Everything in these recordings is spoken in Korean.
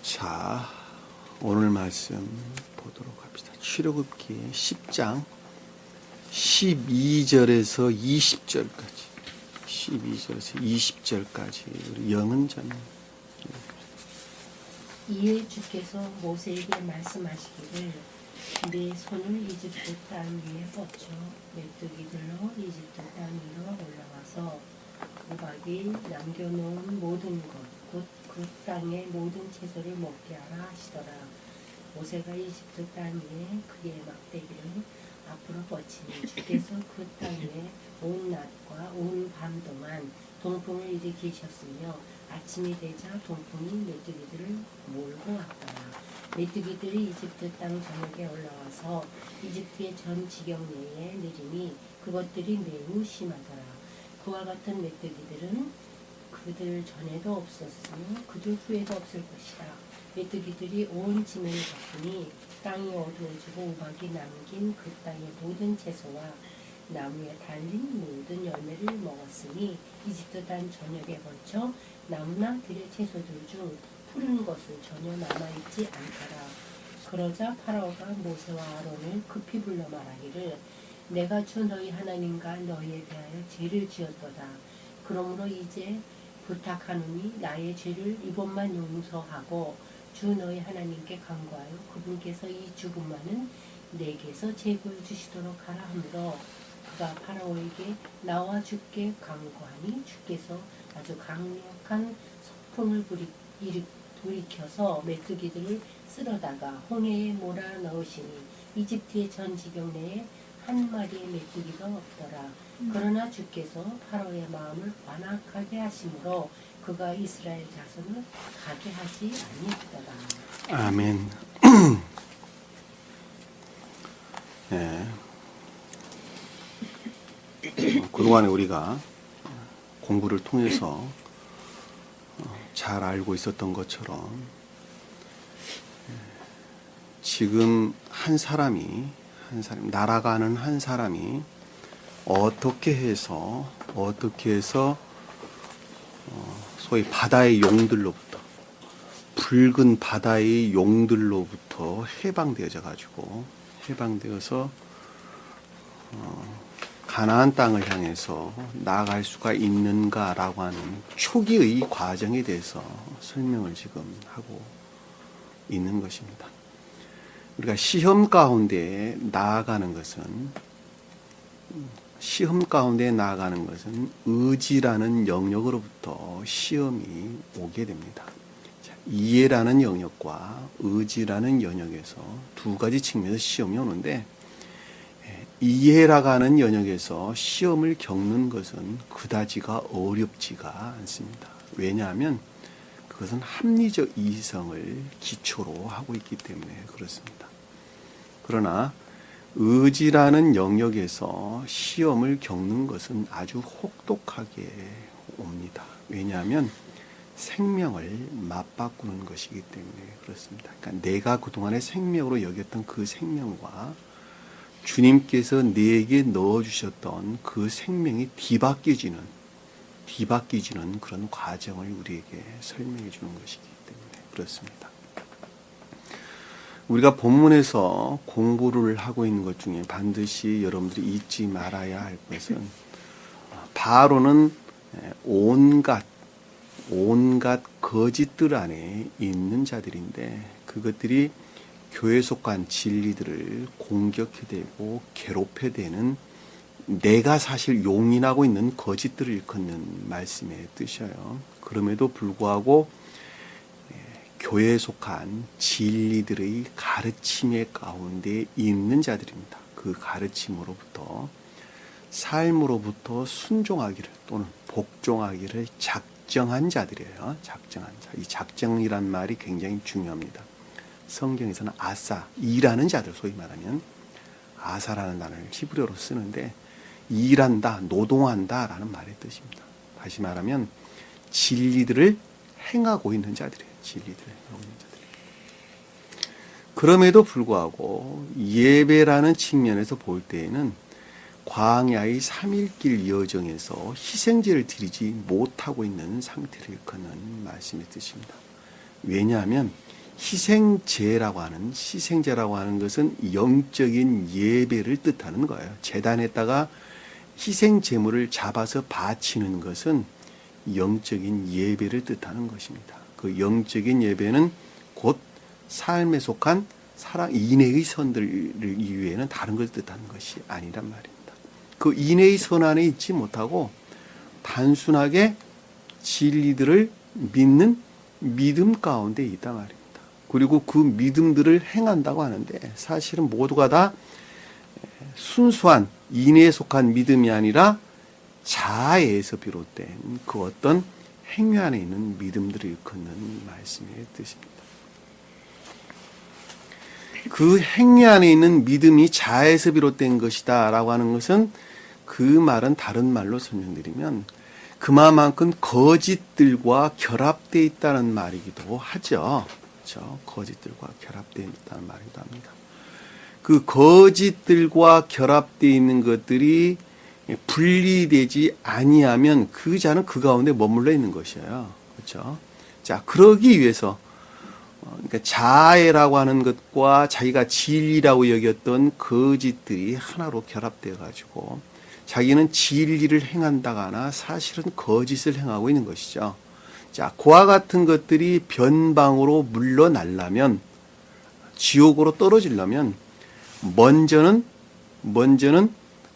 자, 오늘 말씀 보도록 합시다. 출애굽기 10장 12절에서 20절까지 12절에서 20절까지 우리 영은자님. 이에 주께서 모세에게 말씀하시기를 내 손을 이집트 땅 위에 뻗쳐 메뚜기들로 이집트 땅 위로 올라와서 5박2일 남겨놓은 모든 것 곧 그 땅의 모든 채소를 먹게 하라 하시더라. 모세가 이집트 땅 위에 그의 막대기를 앞으로 뻗치니 주께서 그 땅에 온 낮과 온 밤 동안 동풍을 일으키셨으며 아침이 되자 동풍이 메뚜기들을 몰고 왔더라. 메뚜기들이 이집트 땅 전역에 올라와서 이집트의 전 지경 내에 내리니 그것들이 매우 심하더라. 그와 같은 메뚜기들은 그들 전에도 없었으며 그들 후에도 없을 것이다. 메뚜기들이 온 지면을 덮으니 땅이 어두워지고 우박이 남긴 그 땅의 모든 채소와 나무에 달린 모든 열매를 먹었으니 이집트 땅 전역에 걸쳐 나무나 들의 채소들 중 푸른 것은 전혀 남아있지 않더라. 그러자 파라오가 모세와 아론을 급히 불러 말하기를 내가 주 너희 하나님과 너희에 대하여 죄를 지었도다. 그러므로 이제 부탁하노니 나의 죄를 이번만 용서하고 주 너희 하나님께 간구하여 그분께서 이 죽음만은 내게서 제거해 주시도록 하라 하므로 그가 파라오에게 나와 주께 간구하니 주께서 아주 강력한 서풍을 돌이켜서 메뚜기들을 쓸어다가 홍해에 몰아 넣으시니 이집트의 전 지경 내에 한 마리의 메뚜기가 없더라. 그러나 주께서 파라오의 마음을 완악하게 하심으로 그가 이스라엘 자손을 가게 하지 아니했더라. 아멘. 네. 그동안에 우리가 공부를 통해서 잘 알고 있었던 것처럼 지금 한 사람이 날아가는 한 사람이 어떻게 해서 소위 바다의 용들로부터 붉은 바다의 용들로부터 해방되어서 가나안 땅을 향해서 나아갈 수가 있는가라고 하는 초기의 과정에 대해서 설명을 지금 하고 있는 것입니다. 우리가 시험 가운데 나아가는 것은 의지라는 영역으로부터 시험이 오게 됩니다. 이해라는 영역과 의지라는 영역에서 두 가지 측면에서 시험이 오는데, 이해라고 하는 영역에서 시험을 겪는 것은 그다지가 어렵지가 않습니다. 왜냐하면 그것은 합리적 이성을 기초로 하고 있기 때문에 그렇습니다. 그러나 의지라는 영역에서 시험을 겪는 것은 아주 혹독하게 옵니다. 왜냐하면 생명을 맞바꾸는 것이기 때문에 그렇습니다. 그러니까 내가 그동안에 생명으로 여겼던 그 생명과 주님께서 내게 넣어주셨던 그 생명이 뒤바뀌어지는 그런 과정을 우리에게 설명해 주는 것이기 때문에 그렇습니다. 우리가 본문에서 공부를 하고 있는 것 중에 반드시 여러분들이 잊지 말아야 할 것은 바로는 온갖 거짓들 안에 있는 자들인데 그것들이 교회에 속한 진리들을 공격해대고 괴롭혀대는 내가 사실 용인하고 있는 거짓들을 일컫는 말씀의 뜻이에요. 그럼에도 불구하고 교회에 속한 진리들의 가르침의 가운데 있는 자들입니다. 그 가르침으로부터 삶으로부터 순종하기를 또는 복종하기를 작정한 자들이에요. 작정한 자. 이 작정이란 말이 굉장히 중요합니다. 성경에서는 일하는 자들, 소위 말하면 아사라는 단어를 히브리어로 쓰는데 일한다, 노동한다 라는 말의 뜻입니다. 다시 말하면 진리들을 행하고 있는 자들이에요. 그럼에도 불구하고 예배라는 측면에서 볼 때에는 광야의 3일길 여정에서 희생제를 드리지 못하고 있는 상태를 일컫는 말씀의 뜻입니다. 왜냐하면 희생제라고 하는 것은 영적인 예배를 뜻하는 거예요. 제단에다가 희생 제물을 잡아서 바치는 것은 영적인 예배를 뜻하는 것입니다. 그 영적인 예배는 곧 삶에 속한 사랑 인애의 선들을 이외에는 다른 걸 뜻하는 것이 아니란 말입니다. 그 인애의 선 안에 있지 못하고 단순하게 진리들을 믿는 믿음 가운데 있단 말입니다. 그리고 그 믿음들을 행한다고 하는데 사실은 모두가 다 순수한 인애에 속한 믿음이 아니라 자아에서 비롯된 그 어떤 행위 안에 있는 믿음들을 일컫는 말씀의 뜻입니다. 그 행위 안에 있는 믿음이 자아에서 비롯된 것이다 라고 하는 것은 그 말은 다른 말로 설명드리면 그만큼 거짓들과 결합되어 있다는 말이기도 하죠. 그렇죠? 거짓들과 결합되어 있다는 말이기도 합니다. 그 거짓들과 결합되어 있는 것들이 분리되지 아니하면 그 자는 그 가운데 머물러 있는 것이에요. 그렇죠? 자, 그러기 위해서 그러니까 자아라고 하는 것과 자기가 진리라고 여겼던 거짓들이 하나로 결합되어 가지고 자기는 진리를 행한다거나 사실은 거짓을 행하고 있는 것이죠. 자, 그와 같은 것들이 변방으로 물러나려면 지옥으로 떨어지려면 먼저는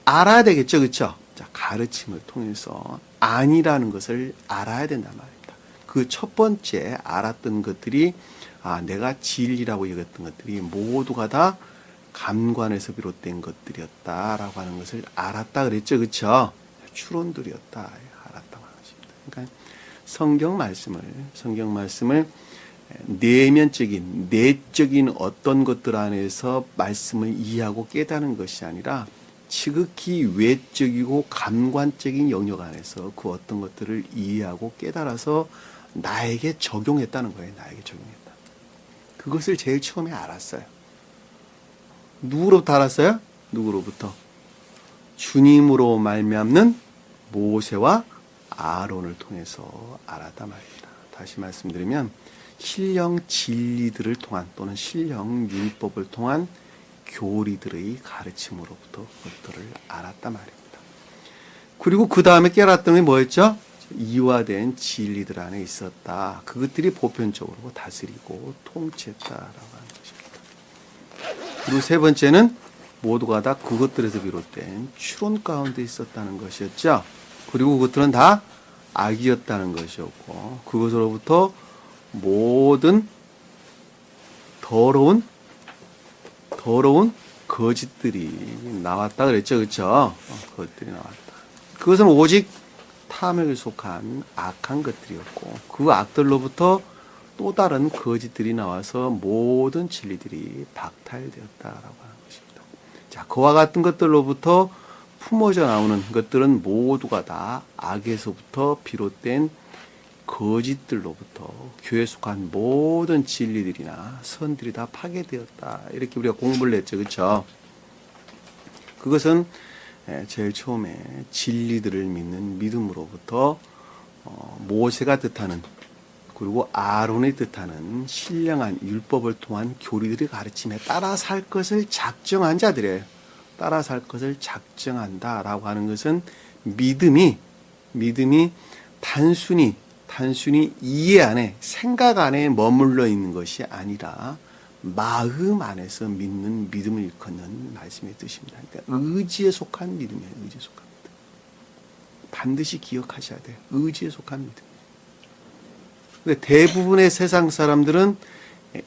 알아야 되겠죠. 그렇죠? 자, 가르침을 통해서 아니라는 것을 알아야 된단 말입니다. 그 첫 번째 알았던 것들이 내가 진리라고 여겼던 것들이 모두가 다 감관에서 비롯된 것들이었다라고 하는 것을 알았다 그랬죠. 그렇죠? 추론들이었다. 알았다고 하는 것입니다. 그러니까 성경 말씀을 내적인 어떤 것들 안에서 말씀을 이해하고 깨닫는 것이 아니라 지극히 외적이고 감관적인 영역 안에서 그 어떤 것들을 이해하고 깨달아서 나에게 적용했다는 거예요. 나에게 적용했다. 그것을 제일 처음에 알았어요. 누구로부터 알았어요? 누구로부터? 주님으로 말미암는 모세와 아론을 통해서 알았단 말입니다. 다시 말씀드리면 신령 진리들을 통한 또는 신령 율법을 통한 교리들의 가르침으로부터 그것들을 알았단 말입니다. 그리고 그 다음에 깨달았던 게 뭐였죠? 이화된 진리들 안에 있었다. 그것들이 보편적으로 다스리고 통치했다라고 하는 것입니다. 그리고 세 번째는 모두가 다 그것들에서 비롯된 추론 가운데 있었다는 것이었죠. 그리고 그것들은 다 악이었다는 것이었고 그것으로부터 모든 더러운 거짓들이 나왔다 그랬죠. 그렇죠? 그것들이 나왔다. 그것은 오직 탐욕에 속한 악한 것들이었고 그 악들로부터 또 다른 거짓들이 나와서 모든 진리들이 박탈되었다라고 하는 것입니다. 자, 그와 같은 것들로부터 품어져 나오는 것들은 모두가 다 악에서부터 비롯된 거짓들로부터 교회에 속한 모든 진리들이나 선들이 다 파괴되었다. 이렇게 우리가 공부를 했죠. 그렇죠? 그것은 제일 처음에 진리들을 믿는 믿음으로부터 모세가 뜻하는 그리고 아론이 뜻하는 신령한 율법을 통한 교리들의 가르침에 따라 살 것을 작정한 자들이에요. 따라 살 것을 작정한다라고 하는 것은 믿음이 단순히 이해 안에 생각 안에 머물러 있는 것이 아니라 마음 안에서 믿는 믿음을 일컫는 말씀의 뜻입니다. 그러니까 의지에 속한 믿음이에요. 의지에 속한 믿음. 반드시 기억하셔야 돼요. 의지에 속한 믿음. 근데 대부분의 세상 사람들은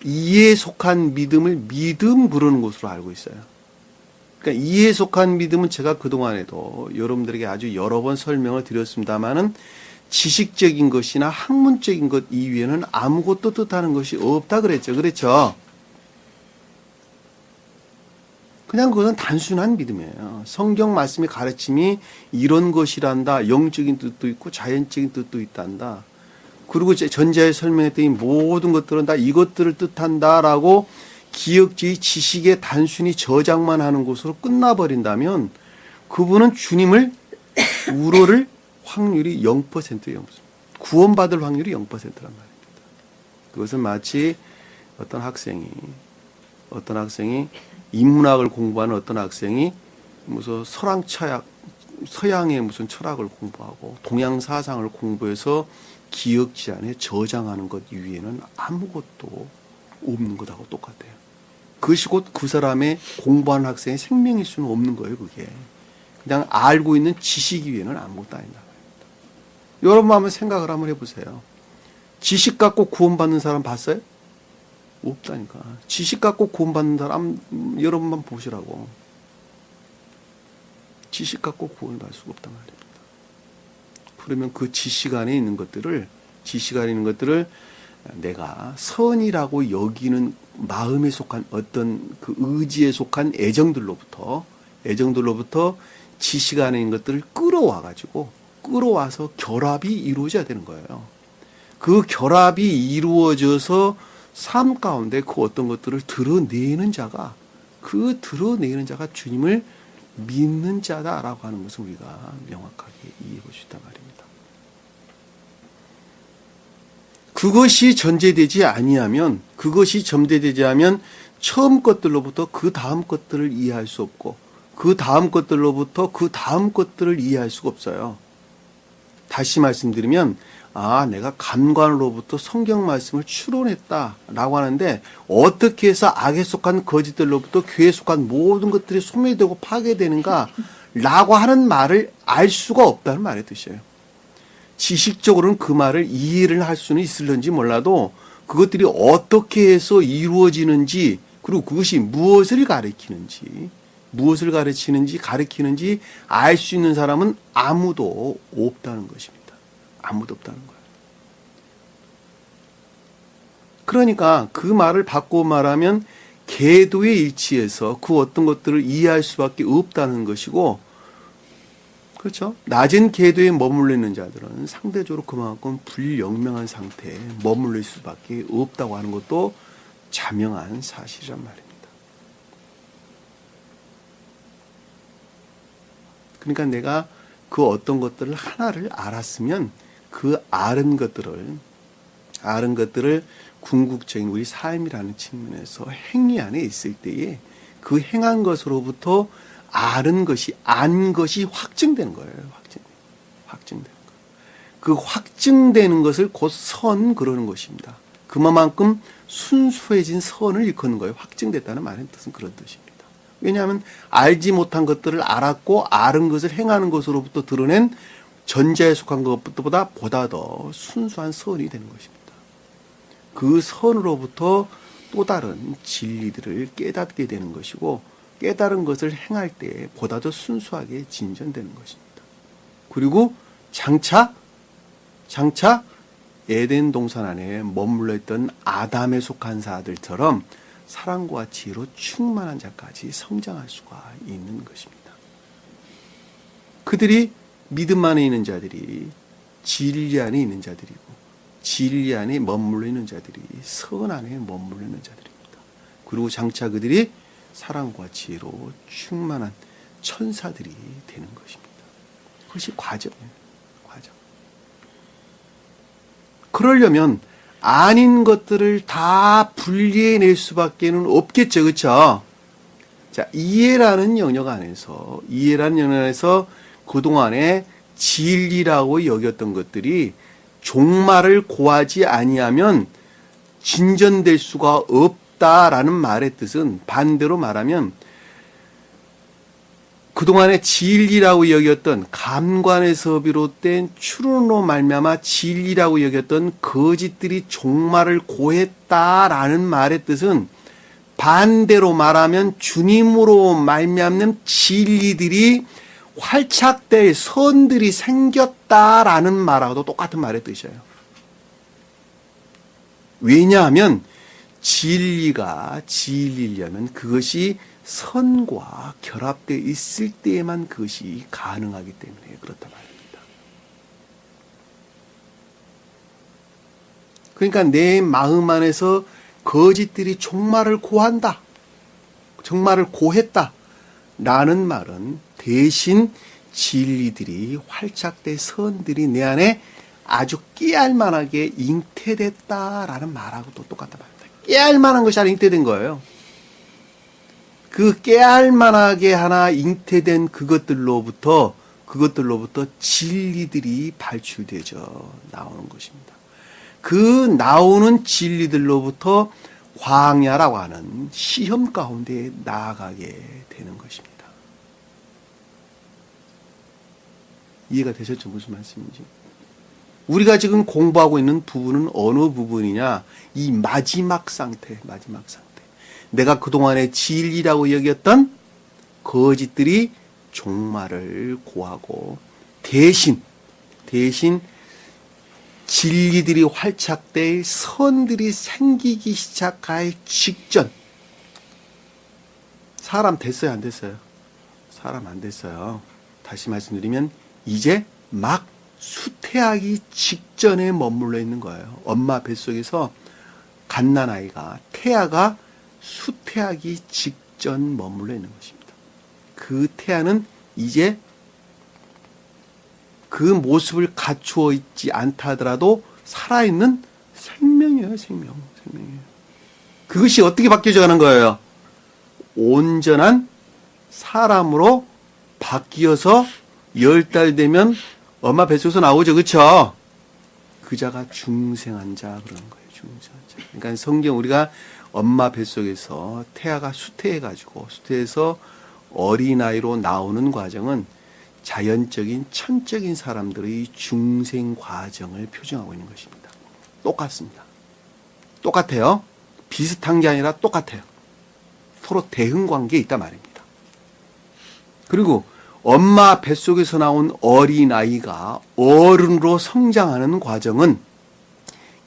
이해에 속한 믿음을 믿음 부르는 것으로 알고 있어요. 그러니까 이해에 속한 믿음은 제가 그동안에도 여러분들에게 아주 여러 번 설명을 드렸습니다마는 지식적인 것이나 학문적인 것 이외에는 아무것도 뜻하는 것이 없다 그랬죠. 그렇죠? 그냥 그건 단순한 믿음이에요. 성경 말씀의 가르침이 이런 것이란다. 영적인 뜻도 있고 자연적인 뜻도 있단다. 그리고 전자에 설명했던 이 모든 것들은 다 이것들을 뜻한다라고 기억지의 지식에 단순히 저장만 하는 것으로 끝나버린다면 그분은 주님을 우러를 확률이 0%예요. 구원받을 확률이 0%란 말입니다. 그것은 마치 어떤 학생이 인문학을 공부하는 어떤 학생이 무슨 서양의 무슨 철학을 공부하고 동양 사상을 공부해서 기억지 안에 저장하는 것 이외에는 아무것도 없는 것하고 똑같아요. 그것이 곧 그 사람의 공부하는 학생의 생명일 수는 없는 거예요, 그게. 그냥 알고 있는 지식 이외에는 아무것도 아니다. 여러분 한번 생각을 한번 해보세요. 지식 갖고 구원받는 사람 봤어요? 없다니까. 지식 갖고 구원받는 사람 여러분만 보시라고. 지식 갖고 구원받을 수가 없단 말입니다. 그러면 그 지식 안에 있는 것들을 내가 선이라고 여기는 마음에 속한 어떤 그 의지에 속한 애정들로부터 지식 안에 있는 것들을 끌어와서 결합이 이루어져야 되는 거예요. 그 결합이 이루어져서 삶 가운데 그 어떤 것들을 드러내는 자가 주님을 믿는 자다라고 하는 것을 우리가 명확하게 이해해 볼 수 있단 말입니다. 그것이 전제되지 아니하면 처음 것들로부터 그 다음 것들을 이해할 수 없고 그 다음 것들로부터 그 다음 것들을 이해할 수가 없어요. 다시 말씀드리면 내가 감관으로부터 성경 말씀을 추론했다라고 하는데 어떻게 해서 악에 속한 거짓들로부터 죄에 속한 모든 것들이 소멸되고 파괴되는가라고 하는 말을 알 수가 없다는 말의 뜻이에요. 지식적으로는 그 말을 이해를 할 수는 있을런지 몰라도 그것들이 어떻게 해서 이루어지는지 그리고 그것이 무엇을 가리키는지 알 수 있는 사람은 아무도 없다는 것입니다. 아무도 없다는 거예요. 그러니까 그 말을 바꿔 말하면 계도에 일치해서 그 어떤 것들을 이해할 수밖에 없다는 것이고, 그렇죠? 낮은 계도에 머물러 있는 자들은 상대적으로 그만큼 불영명한 상태에 머물러 있을 수밖에 없다고 하는 것도 자명한 사실이란 말입니다. 그러니까 내가 그 어떤 것들을 하나를 알았으면 그 아는 것들을 궁극적인 우리 삶이라는 측면에서 행위 안에 있을 때에 그 행한 것으로부터 안 것이 확증되는 거예요. 확증되는 거. 그 확증되는 것을 곧 선 그러는 것입니다. 그만큼 순수해진 선을 일컫는 거예요. 확증됐다는 말의 뜻은 그런 뜻입니다. 왜냐하면 알지 못한 것들을 알았고 아는 것을 행하는 것으로부터 드러낸 전자에 속한 것보다 더 순수한 선이 되는 것입니다. 그 선으로부터 또 다른 진리들을 깨닫게 되는 것이고 깨달은 것을 행할 때 보다 더 순수하게 진전되는 것입니다. 그리고 장차 에덴 동산 안에 머물러 있던 아담에 속한 자들처럼 사랑과 지혜로 충만한 자까지 성장할 수가 있는 것입니다. 그들이 믿음 안에 있는 자들이 진리 안에 있는 자들이고 진리 안에 머물러 있는 자들이 선 안에 머물러 있는 자들입니다. 그리고 장차 그들이 사랑과 지혜로 충만한 천사들이 되는 것입니다. 그것이 과정이에요. 과정. 그러려면 아닌 것들을 다 분리해낼 수밖에는 없겠죠. 그렇죠? 자, 이해라는 영역 안에서 그동안에 진리라고 여겼던 것들이 종말을 고하지 아니하면 진전될 수가 없다라는 말의 뜻은 반대로 말하면 그동안에 진리라고 여겼던 감관에서 비롯된 추론으로 말미암아 진리라고 여겼던 거짓들이 종말을 고했다라는 말의 뜻은 반대로 말하면 주님으로 말미암는 진리들이 활착될 선들이 생겼다라는 말하고도 똑같은 말의 뜻이에요. 왜냐하면 진리가 진리려면 그것이 선과 결합되어 있을 때에만 그것이 가능하기 때문에 그렇다 말입니다. 그러니까 내 마음 안에서 거짓들이 종말을 고한다, 종말을 고했다 라는 말은 대신 진리들이 활착된 선들이 내 안에 아주 깨알만하게 잉태됐다라는 말하고도 똑같다 말입니다. 깨알 만한 것이 하나 잉태된 거예요. 그 깨알 만하게 하나 잉태된 그것들로부터 진리들이 발출되죠. 나오는 것입니다. 그 나오는 진리들로부터 광야라고 하는 시험 가운데 나아가게 되는 것입니다. 이해가 되셨죠? 무슨 말씀인지. 우리가 지금 공부하고 있는 부분은 어느 부분이냐? 이 마지막 상태. 내가 그동안에 진리라고 여겼던 거짓들이 종말을 고하고 대신 진리들이 활착될 선들이 생기기 시작할 직전. 사람 됐어요, 안 됐어요? 사람 안 됐어요. 다시 말씀드리면 이제 막 수태하기 직전에 머물러 있는 거예요. 엄마 뱃속에서 갓난아이가, 태아가 수태하기 직전 머물러 있는 것입니다. 그 태아는 이제 그 모습을 갖추어 있지 않다 하더라도 살아있는 생명이에요, 생명이에요. 그것이 어떻게 바뀌어져 가는 거예요? 온전한 사람으로 바뀌어서 10달 되면 엄마 뱃속에서 나오죠. 그쵸? 그 자가 중생한 자 그러는 거예요. 중생한 자. 그러니까 성경 우리가 엄마 뱃속에서 태아가 수태해서 어린아이로 나오는 과정은 자연적인 천적인 사람들의 중생 과정을 표정하고 있는 것입니다. 똑같습니다. 똑같아요. 비슷한 게 아니라 똑같아요. 서로 대응 관계에 있단 말입니다. 그리고 엄마 뱃속에서 나온 어린아이가 어른으로 성장하는 과정은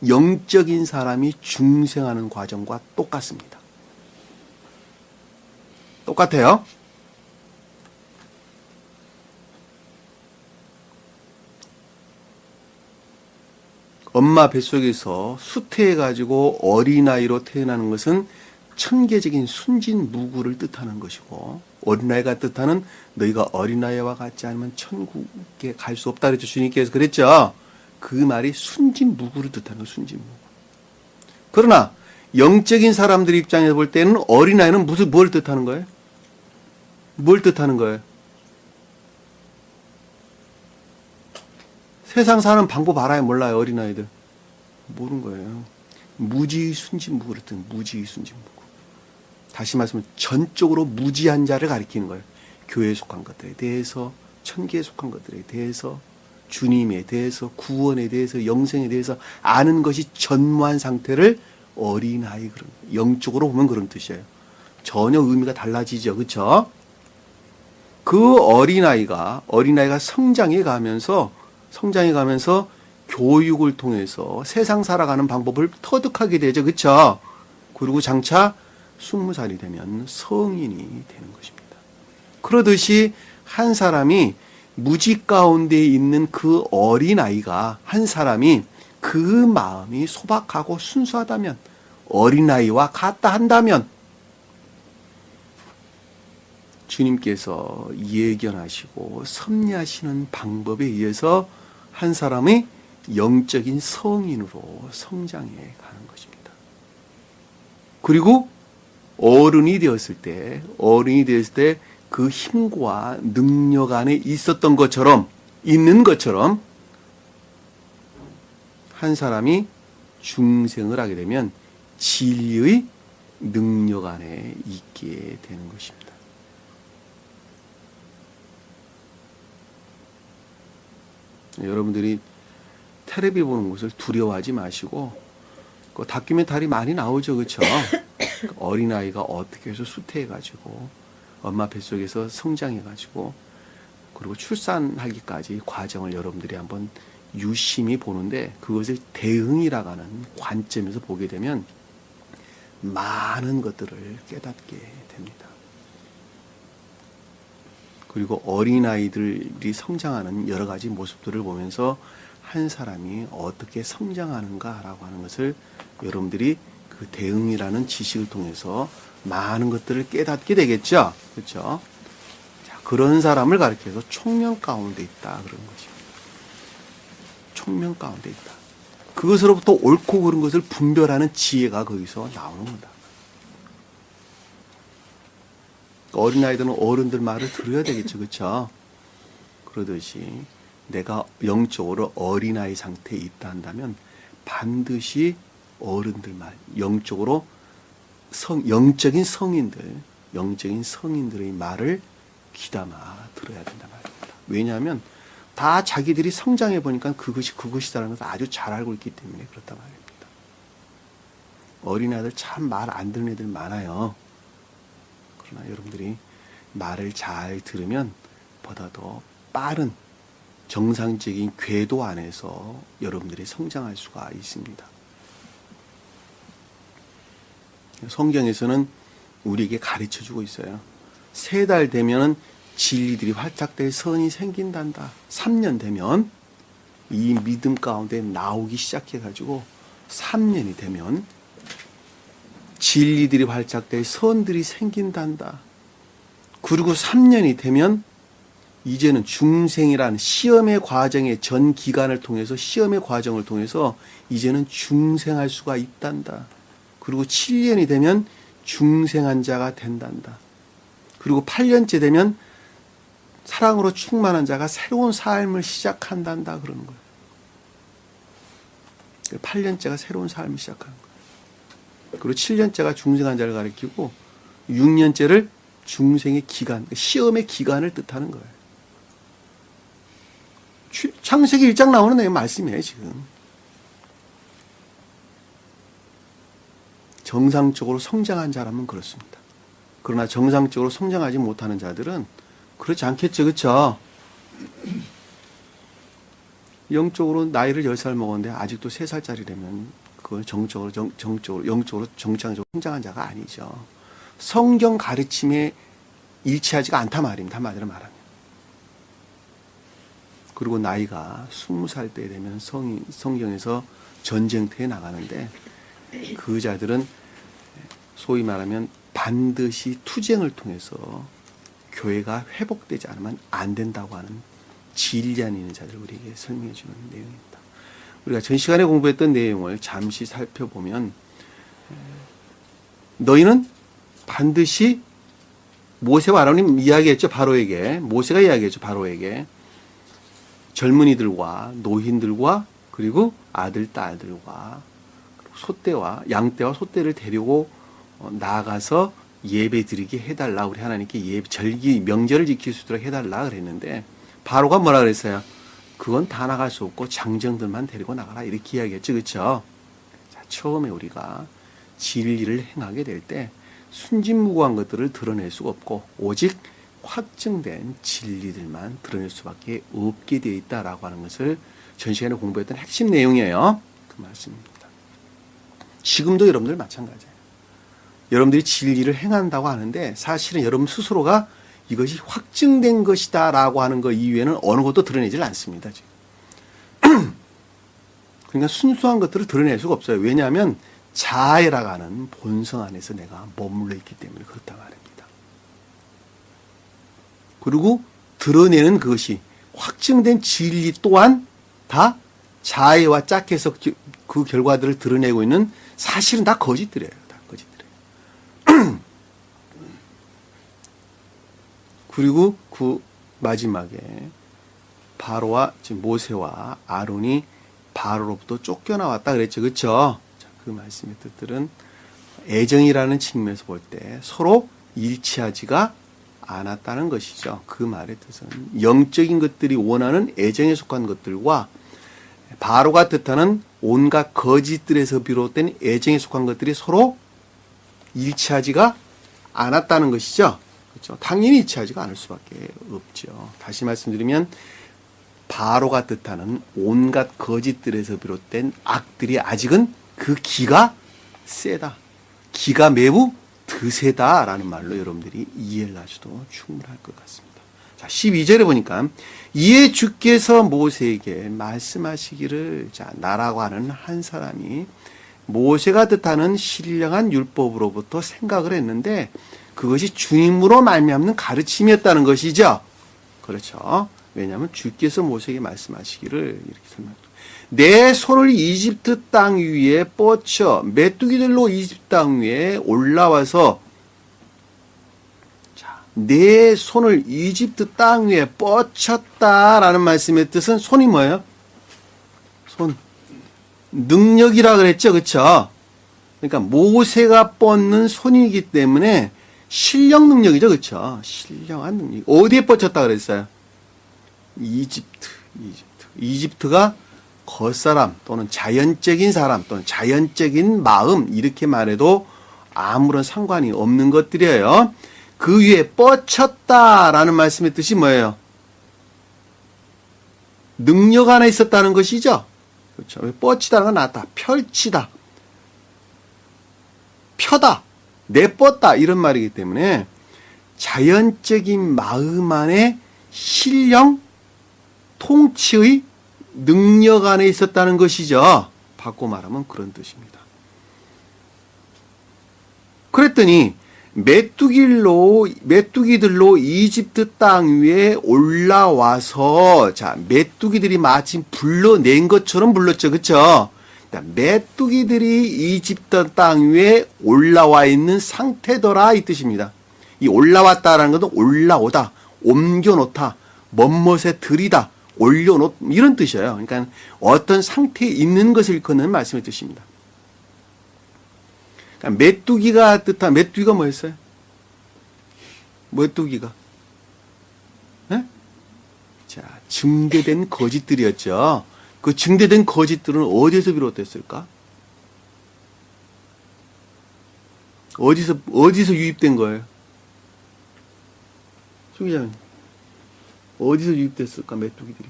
영적인 사람이 중생하는 과정과 똑같습니다. 똑같아요. 엄마 뱃속에서 수태해가지고 어린아이로 태어나는 것은 천계적인 순진무구를 뜻하는 것이고, 어린아이가 뜻하는 너희가 어린아이와 같지 않으면 천국에 갈 수 없다 그랬죠. 주님께서 그랬죠. 그 말이 순진무구를 뜻하는 거예요. 순진무구. 그러나 영적인 사람들 입장에서 볼 때는 어린아이는 뭘 뜻하는 거예요? 뭘 뜻하는 거예요? 세상 사는 방법 알아요? 몰라요? 어린아이들. 모르는 거예요. 무지의 순진무구를 뜻하는 무지의 순진무구. 다시 말씀은 전적으로 무지한 자를 가리키는 거예요. 교회에 속한 것들에 대해서, 천계에 속한 것들에 대해서, 주님에 대해서, 구원에 대해서, 영생에 대해서 아는 것이 전무한 상태를 어린아이, 그런 영적으로 보면 그런 뜻이에요. 전혀 의미가 달라지죠. 그렇죠? 그 어린아이가 성장해 가면서 교육을 통해서 세상 살아가는 방법을 터득하게 되죠. 그렇죠? 그리고 장차 20살이 되면 성인이 되는 것입니다. 그러듯이 한 사람이 무지 가운데 있는 그 어린아이가, 한 사람이 그 마음이 소박하고 순수하다면, 어린아이와 같다 한다면, 주님께서 예견하시고 섭리하시는 방법에 의해서 한 사람이 영적인 성인으로 성장해 가는 것입니다. 그리고 어른이 되었을 때 그 힘과 능력 안에 있는 것처럼 한 사람이 중생을 하게 되면 진리의 능력 안에 있게 되는 것입니다. 여러분들이 텔레비 보는 것을 두려워하지 마시고, 그 다큐멘터리 많이 나오죠. 그렇죠? 어린아이가 어떻게 해서 수태해가지고 엄마 뱃속에서 성장해가지고 그리고 출산하기까지 과정을 여러분들이 한번 유심히 보는데, 그것을 대응이라고 하는 관점에서 보게 되면 많은 것들을 깨닫게 됩니다. 그리고 어린아이들이 성장하는 여러 가지 모습들을 보면서 한 사람이 어떻게 성장하는가라고 하는 것을 여러분들이 그 대응이라는 지식을 통해서 많은 것들을 깨닫게 되겠죠. 그렇죠? 자, 그런 사람을 가리켜서 총명 가운데 있다 그런 것입니다. 총명 가운데 있다. 그것으로부터 옳고 그른 것을 분별하는 지혜가 거기서 나오는 거다. 어린아이들은 어른들 말을 들어야 되겠죠. 그렇죠? 그러듯이 내가 영적으로 어린아이 상태에 있다 한다면 반드시 어른들 말, 영적으로 영적인 성인들의 말을 귀담아 들어야 된단 말입니다. 왜냐하면 다 자기들이 성장해 보니까 그것이다라는 것을 아주 잘 알고 있기 때문에 그렇단 말입니다. 어린아이들 참 말 안 듣는 애들 많아요. 그러나 여러분들이 말을 잘 들으면 보다 더 빠른 정상적인 궤도 안에서 여러분들이 성장할 수가 있습니다. 성경에서는 우리에게 가르쳐주고 있어요. 3달 되면은 진리들이 활짝될 선이 생긴단다. 3년 되면 이 믿음 가운데 나오기 시작해가지고 3년이 되면 진리들이 활짝될 선들이 생긴단다. 그리고 3년이 되면 이제는 중생이라는 시험의 과정의 전 기간을 통해서 시험의 과정을 통해서 이제는 중생할 수가 있단다. 그리고 7년이 되면 중생한 자가 된단다. 그리고 8년째 되면 사랑으로 충만한 자가 새로운 삶을 시작한단다 그러는 거예요. 8년째가 새로운 삶을 시작하는 거예요. 그리고 7년째가 중생한 자를 가리키고 6년째를 중생의 기간, 시험의 기간을 뜻하는 거예요. 창세기 1장 나오는 내용 말씀이에요, 지금. 정상적으로 성장한 자라면 그렇습니다. 그러나 정상적으로 성장하지 못하는 자들은 그렇지 않겠죠, 그렇죠? 영적으로 나이를 10살 먹었는데 아직도 3살짜리라면 그건 영적으로 정상적으로 성장한 자가 아니죠. 성경 가르침에 일치하지가 않다 말입니다. 한마디로 말하면. 그리고 나이가 20살 때 되면 성경에서 전쟁터에 나가는데 그 자들은 소위 말하면 반드시 투쟁을 통해서 교회가 회복되지 않으면 안 된다고 하는 진리안에 있는 자들을 우리에게 설명해 주는 내용입니다. 우리가 전 시간에 공부했던 내용을 잠시 살펴보면 너희는 반드시 모세와 아론이 이야기했죠. 바로에게. 모세가 이야기했죠. 바로에게. 젊은이들과 노인들과 그리고 아들, 딸들과 소떼와 양떼와 소떼를 데리고 나가서 예배 드리게 해달라. 우리 하나님께 명절을 지킬 수 있도록 해달라 그랬는데 바로가 뭐라 그랬어요? 그건 다 나갈 수 없고 장정들만 데리고 나가라. 이렇게 이야기했죠. 그렇죠? 자, 처음에 우리가 진리를 행하게 될 때 순진무구한 것들을 드러낼 수가 없고 오직 확증된 진리들만 드러낼 수밖에 없게 되어 있다라고 하는 것을 전 시간에 공부했던 핵심 내용이에요. 그 말씀입니다. 지금도 여러분들 마찬가지예요. 여러분들이 진리를 행한다고 하는데 사실은 여러분 스스로가 이것이 확증된 것이다 라고 하는 것 이외에는 어느 것도 드러내질 않습니다. 지금. 그러니까 순수한 것들을 드러낼 수가 없어요. 왜냐하면 자아라고 하는 본성 안에서 내가 머물러 있기 때문에 그렇다 말입니다. 그리고 드러내는 그것이 확증된 진리 또한 다 자아와 짝해서 그 결과들을 드러내고 있는 사실은 다 거짓들이에요. 다 거짓들이에요. 그리고 그 마지막에 바로와 지금 모세와 아론이 바로로부터 쫓겨나왔다 그랬죠. 그렇죠? 그 말씀의 뜻들은 애정이라는 측면에서 볼 때 서로 일치하지가 않았다는 것이죠. 그 말의 뜻은 영적인 것들이 원하는 애정에 속한 것들과 바로가 뜻하는 온갖 거짓들에서 비롯된 애정에 속한 것들이 서로 일치하지가 않았다는 것이죠. 그렇죠? 당연히 일치하지가 않을 수밖에 없죠. 다시 말씀드리면 바로가 뜻하는 온갖 거짓들에서 비롯된 악들이 아직은 그 기가 세다. 기가 매우 드세다라는 말로 여러분들이 이해를 하셔도 충분할 것 같습니다. 자, 12절에 보니까 이에 주께서 모세에게 말씀하시기를 자, 나라고 하는 한 사람이 모세가 뜻하는 신령한 율법으로부터 생각을 했는데 그것이 주님으로 말미암는 가르침이었다는 것이죠. 그렇죠. 왜냐하면 주께서 모세에게 말씀하시기를 이렇게 설명합니다. 내 손을 이집트 땅 위에 뻗쳐 메뚜기들로 이집트 땅 위에 올라와서, 자, 내 손을 이집트 땅 위에 뻗쳤다라는 말씀의 뜻은 손이 뭐예요? 손. 능력이라 그랬죠. 그쵸? 그러니까 모세가 뻗는 손이기 때문에 신령 능력이죠. 그쵸? 신령한 능력. 어디에 뻗쳤다 그랬어요? 이집트. 이집트가 겉사람 또는 자연적인 사람 또는 자연적인 마음 이렇게 말해도 아무런 상관이 없는 것들이에요. 그 위에 뻗쳤다라는 말씀의 뜻이 뭐예요? 능력 안에 있었다는 것이죠. 그렇죠. 뻗치다는 건 낫다. 펼치다. 펴다. 내뻗다. 이런 말이기 때문에 자연적인 마음 안에 신령, 통치의 능력 안에 있었다는 것이죠. 바꿔 말하면 그런 뜻입니다. 그랬더니 메뚜기들로 이집트 땅 위에 올라와서, 자, 메뚜기들이 마침 불러낸 것처럼 불렀죠. 그쵸? 메뚜기들이 이집트 땅 위에 올라와 있는 상태더라 이 뜻입니다. 이 올라왔다라는 것은 올라오다, 옮겨놓다, 멋멋에 들이다, 올려놓 이런 뜻이에요. 그러니까 어떤 상태에 있는 것을 일컫는 말씀의 뜻입니다. 그러니까 메뚜기가 뜻한 메뚜기가 뭐였어요? 메뚜기가 네? 자, 증대된 거짓들이었죠. 그 증대된 거짓들은 어디서 비롯됐을까? 어디서 유입된 거예요? 수 기자님, 어디서 유입됐을까? 메뚜기들이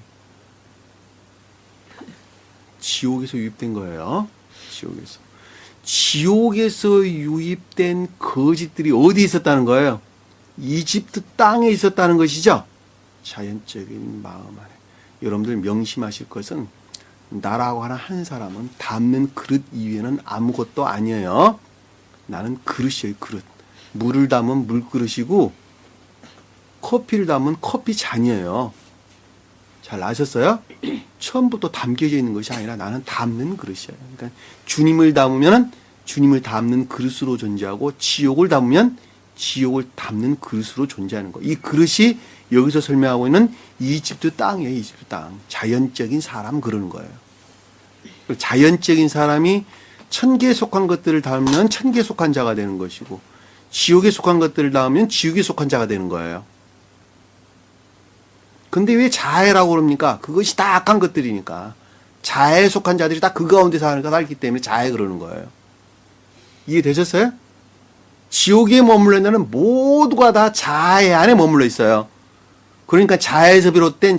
지옥에서 유입된 거예요. 지옥에서 유입된 거짓들이 어디 있었다는 거예요? 이집트 땅에 있었다는 것이죠. 자연적인 마음 안에. 여러분들 명심하실 것은 나라고 하는 한 사람은 담는 그릇 이외에는 아무것도 아니에요. 나는 그릇이에요. 그릇. 물을 담은 물그릇이고 커피를 담은 커피 잔이에요. 잘 아셨어요? 처음부터 담겨져 있는 것이 아니라 나는 담는 그릇이에요. 그러니까 주님을 담으면 주님을 담는 그릇으로 존재하고 지옥을 담으면 지옥을 담는 그릇으로 존재하는 거. 이 그릇이 여기서 설명하고 있는 이집트 땅이에요. 이집트 땅. 자연적인 사람 그러는 거예요. 자연적인 사람이 천계에 속한 것들을 담으면 천계에 속한 자가 되는 것이고 지옥에 속한 것들을 담으면 지옥에 속한 자가 되는 거예요. 근데 왜 자해라고 그럽니까? 그것이 다 악한 것들이니까. 자해에 속한 자들이 다 그 가운데 살기 때문에 자해 그러는 거예요. 이해되셨어요? 지옥에 머물러 있는 자는 모두가 다 자해 안에 머물러 있어요. 그러니까 자해에서 비롯된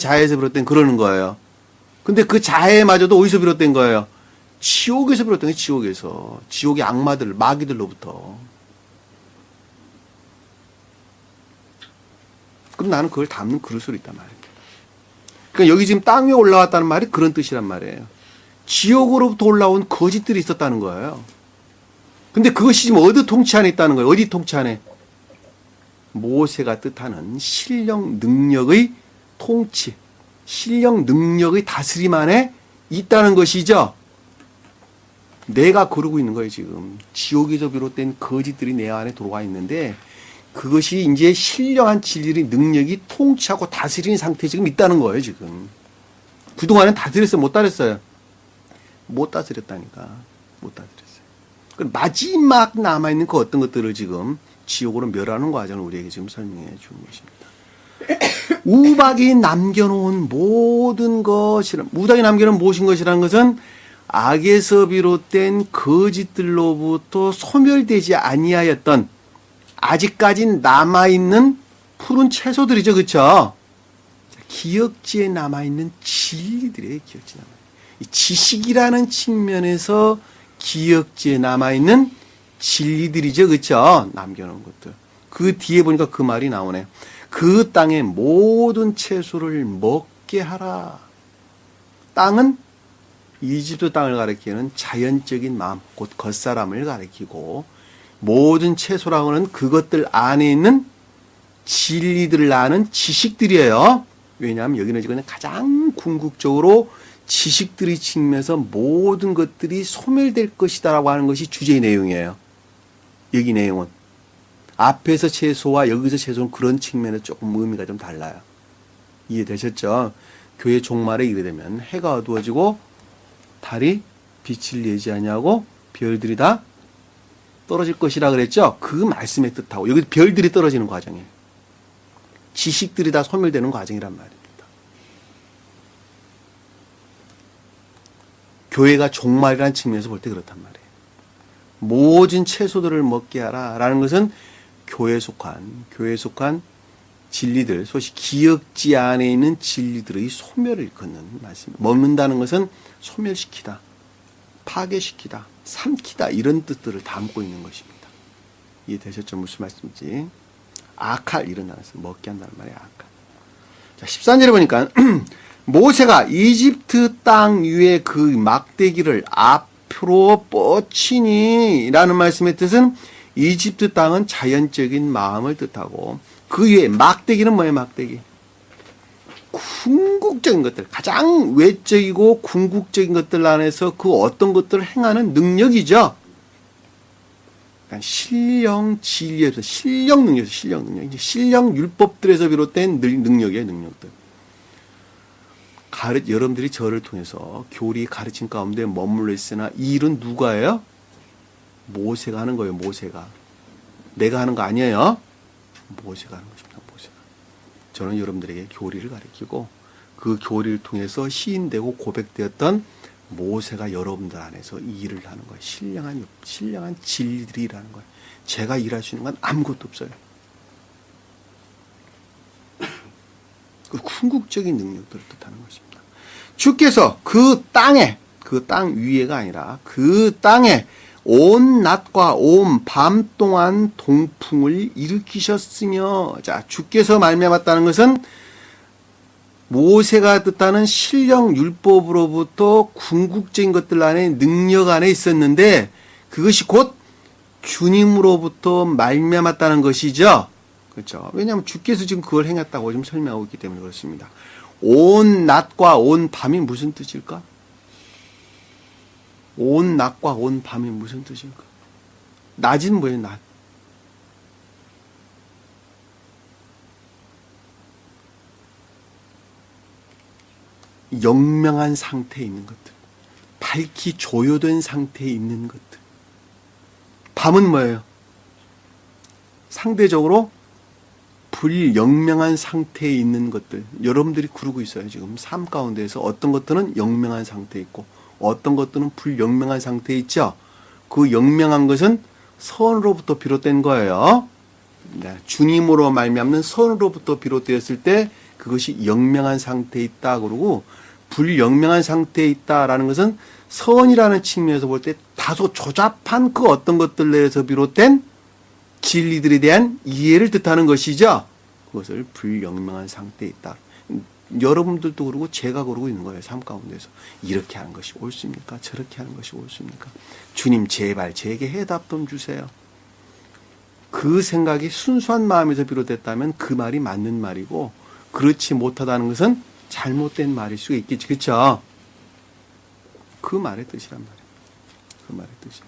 그러는 거예요. 근데 그 자해마저도 어디서 비롯된 거예요? 지옥에서 비롯된 거예요. 지옥에서. 지옥의 악마들, 마귀들로부터. 그럼 나는 그걸 담는 그릇으로 있단 말이에요. 그러니까 여기 지금 땅 위에 올라왔다는 말이 그런 뜻이란 말이에요. 지옥으로부터 올라온 거짓들이 있었다는 거예요. 근데 그것이 지금 어디 통치 안에 있다는 거예요? 어디 통치 안에? 모세가 뜻하는 신령 능력의 통치, 신령 능력의 다스림 안에 있다는 것이죠. 내가 거르고 있는 거예요, 지금. 지옥에서 비롯된 거짓들이 내 안에 들어와 있는데 그것이 이제 신령한 진리의 능력이 통치하고 다스리는 상태에 지금 있다는 거예요, 지금. 그동안은 다스렸어요? 못 다스렸어요? 못 다스렸다니까. 못 다스렸어요. 그 마지막 남아있는 그 어떤 것들을 지금 지옥으로 멸하는 과정을 우리에게 지금 설명해 주는 것입니다. 우박이 남겨놓은 모든 것이란, 우박이 남겨놓은 모든 것이라는 것은 악에서 비롯된 거짓들로부터 소멸되지 아니하였던 아직까지 남아있는 푸른 채소들이죠. 그렇죠? 기억지에 남아있는 진리들이에요. 기억지에 남아있는. 이 지식이라는 측면에서 기억지에 남아있는 진리들이죠. 그렇죠? 남겨놓은 것들. 그 뒤에 보니까 그 말이 나오네. 그 땅의 모든 채소를 먹게 하라. 땅은 이집트 땅을 가리키는 자연적인 마음, 곧 겉사람을 가리키고 모든 채소라고는 그것들 안에 있는 진리들을 아는 지식들이에요. 왜냐하면 여기는 지금 가장 궁극적으로 지식들이 측면에서 모든 것들이 소멸될 것이다라고 하는 것이 주제의 내용이에요. 여기 내용은. 앞에서 채소와 여기서 채소는 그런 측면에서 조금 의미가 좀 달라요. 이해되셨죠? 교회 종말에 이르게 되면 해가 어두워지고 달이 빛을 내지 아니하고 별들이 다 떨어질 것이라 그랬죠? 그 말씀의 뜻하고 여기 별들이 떨어지는 과정이에요. 지식들이 다 소멸되는 과정이란 말입니다. 교회가 종말이라는 측면에서 볼 때 그렇단 말이에요. 모든 채소들을 먹게 하라 라는 것은 교회에 속한 진리들, 소위 기억지 안에 있는 진리들의 소멸을 일컫는 말씀입니다. 먹는다는 것은 소멸시키다, 파괴시키다, 삼키다 이런 뜻들을 담고 있는 것입니다. 이해되셨죠? 무슨 말씀인지. 아칼 이런 단어에서 먹게 한다는 말이에요. 아칼. 자, 13절에 보니까 모세가 이집트 땅 위에 그 막대기를 앞으로 뻗치니 라는 말씀의 뜻은 이집트 땅은 자연적인 마음을 뜻하고 그 위에 막대기는 뭐예요? 막대기. 궁극적인 것들, 가장 외적이고 궁극적인 것들 안에서 그 어떤 것들을 행하는 능력이죠. 그러니까 신령 진리에서 신령 능력에서 신령 능력, 이제 신령 율법들에서 비롯된 능력이에요, 능력들. 여러분들이 저를 통해서 교리 가르친 가운데 머물러 있으나 이 일은 누가 해요? 모세가 하는 거예요, 모세가. 내가 하는 거 아니에요. 모세가 하는 것입니다, 모세가. 저는 여러분들에게 교리를 가르치고 그 교리를 통해서 시인되고 고백되었던 모세가 여러분들 안에서 이 일을 하는 거예요. 신령한 진리들이 일하는 거예요. 제가 일할 수 있는 건 아무것도 없어요. 그 궁극적인 능력들을 뜻하는 것입니다. 주께서 그 땅 위에가 아니라 그 땅에 온 낮과 온 밤 동안 동풍을 일으키셨으며, 자, 주께서 말미암았다는 것은 모세가 뜻하는 신령 율법으로부터 궁극적인 것들 안에 능력 안에 있었는데 그것이 곧 주님으로부터 말미암았다는 것이죠. 그렇죠. 왜냐하면 주께서 지금 그걸 행했다고 지금 설명하고 있기 때문에 그렇습니다. 온 낮과 온 밤이 무슨 뜻일까? 온 낮과 온 밤이 무슨 뜻일까? 낮은 뭐예요, 낮? 영명한 상태에 있는 것들. 밝히 조요된 상태에 있는 것들. 밤은 뭐예요? 상대적으로 불영명한 상태에 있는 것들. 여러분들이 그러고 있어요. 지금 삶 가운데에서 어떤 것들은 영명한 상태에 있고 어떤 것들은 불영명한 상태에 있죠. 그 영명한 것은 선으로부터 비롯된 거예요. 네, 주님으로 말미암는 선으로부터 비롯되었을 때 그것이 영명한 상태에 있다 그러고, 불영명한 상태에 있다라는 것은 선이라는 측면에서 볼 때 다소 조잡한 그 어떤 것들 내에서 비롯된 진리들에 대한 이해를 뜻하는 것이죠. 그것을 불영명한 상태에 있다. 여러분들도 그러고 제가 그러고 있는 거예요. 삶 가운데서. 이렇게 하는 것이 옳습니까? 저렇게 하는 것이 옳습니까? 주님 제발 제게 해답 좀 주세요. 그 생각이 순수한 마음에서 비롯됐다면 그 말이 맞는 말이고, 그렇지 못하다는 것은 잘못된 말일 수가 있겠지. 그렇죠? 그 말의 뜻이란 말이에요. 그 말의 뜻이.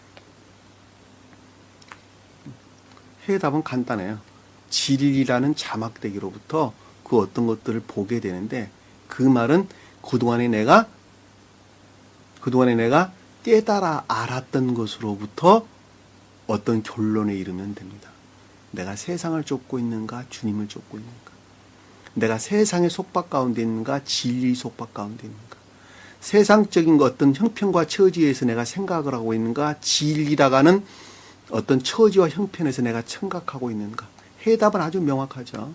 해답은 간단해요. 진리라는 자막대기로부터 그 어떤 것들을 보게 되는데, 그 말은 그동안에 내가 깨달아 알았던 것으로부터 어떤 결론에 이르면 됩니다. 내가 세상을 쫓고 있는가, 주님을 쫓고 있는가? 내가 세상의 속박 가운데 있는가, 진리의 속박 가운데 있는가? 세상적인 어떤 형편과 처지에서 내가 생각을 하고 있는가, 진리라고 하는 어떤 처지와 형편에서 내가 생각하고 있는가? 해답은 아주 명확하죠.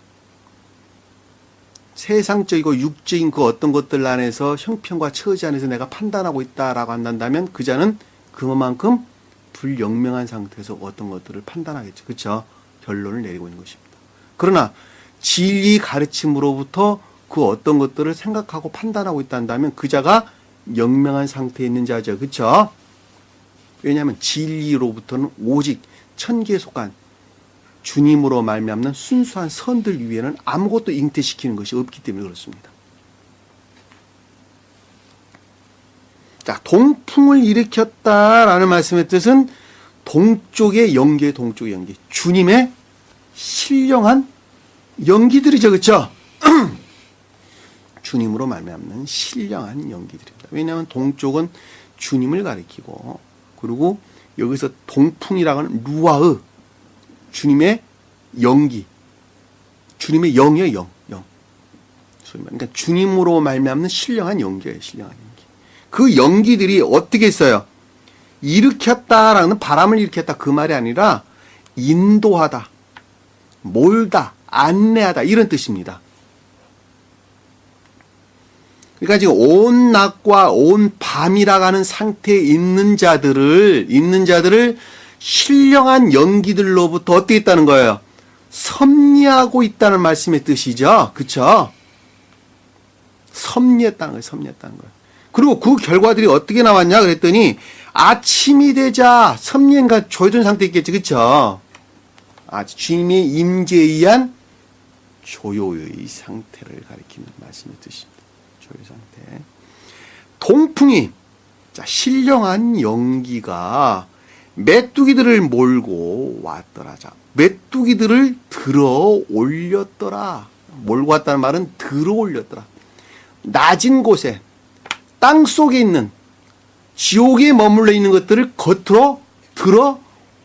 세상적이고 육적인 그 어떤 것들 안에서 형편과 처지 안에서 내가 판단하고 있다라고 한다면 그 자는 그만큼 불영명한 상태에서 어떤 것들을 판단하겠죠. 그렇죠? 결론을 내리고 있는 것입니다. 그러나 진리 가르침으로부터 그 어떤 것들을 생각하고 판단하고 있다면 그 자가 영명한 상태에 있는 자죠. 그렇죠? 왜냐하면 진리로부터는 오직 천기에 속한 주님으로 말미암는 순수한 선들 위에는 아무것도 잉태시키는 것이 없기 때문에 그렇습니다. 자, 동풍을 일으켰다라는 말씀의 뜻은 동쪽의 연기, 동쪽의 연기. 주님의 신령한 연기들이죠, 그렇죠? 주님으로 말미암는 신령한 연기들입니다. 왜냐하면 동쪽은 주님을 가리키고, 그리고 여기서 동풍이라고 하는 루아의 주님의 연기, 주님의 영이에요, 영. 그러니까 주님으로 말미암는 신령한 연기예요, 신령한 연기. 그 연기들이 어떻게 했어요? 일으켰다라는, 바람을 일으켰다 그 말이 아니라 인도하다, 몰다, 안내하다 이런 뜻입니다. 그러니까 지금 온 낮과 온 밤이라고 하는 상태에 있는 자들을 신령한 연기들로부터 어떻게 있다는 거예요? 섭리하고 있다는 말씀의 뜻이죠. 그쵸? 섭리했다는 거예요. 섭리했다는 거예요. 그리고 그 결과들이 어떻게 나왔냐 그랬더니 아침이 되자 섭리인가 조여든 상태에 있겠지. 그쵸? 주님의 임재에 의한 조요의 상태를 가리키는 말씀의 뜻입니다. 조요 상태. 동풍이, 자, 신령한 연기가 메뚜기들을 몰고 왔더라. 자, 메뚜기들을 들어 올렸더라. 몰고 왔다는 말은 들어 올렸더라. 낮은 곳에, 땅 속에 있는, 지옥에 머물러 있는 것들을 겉으로 들어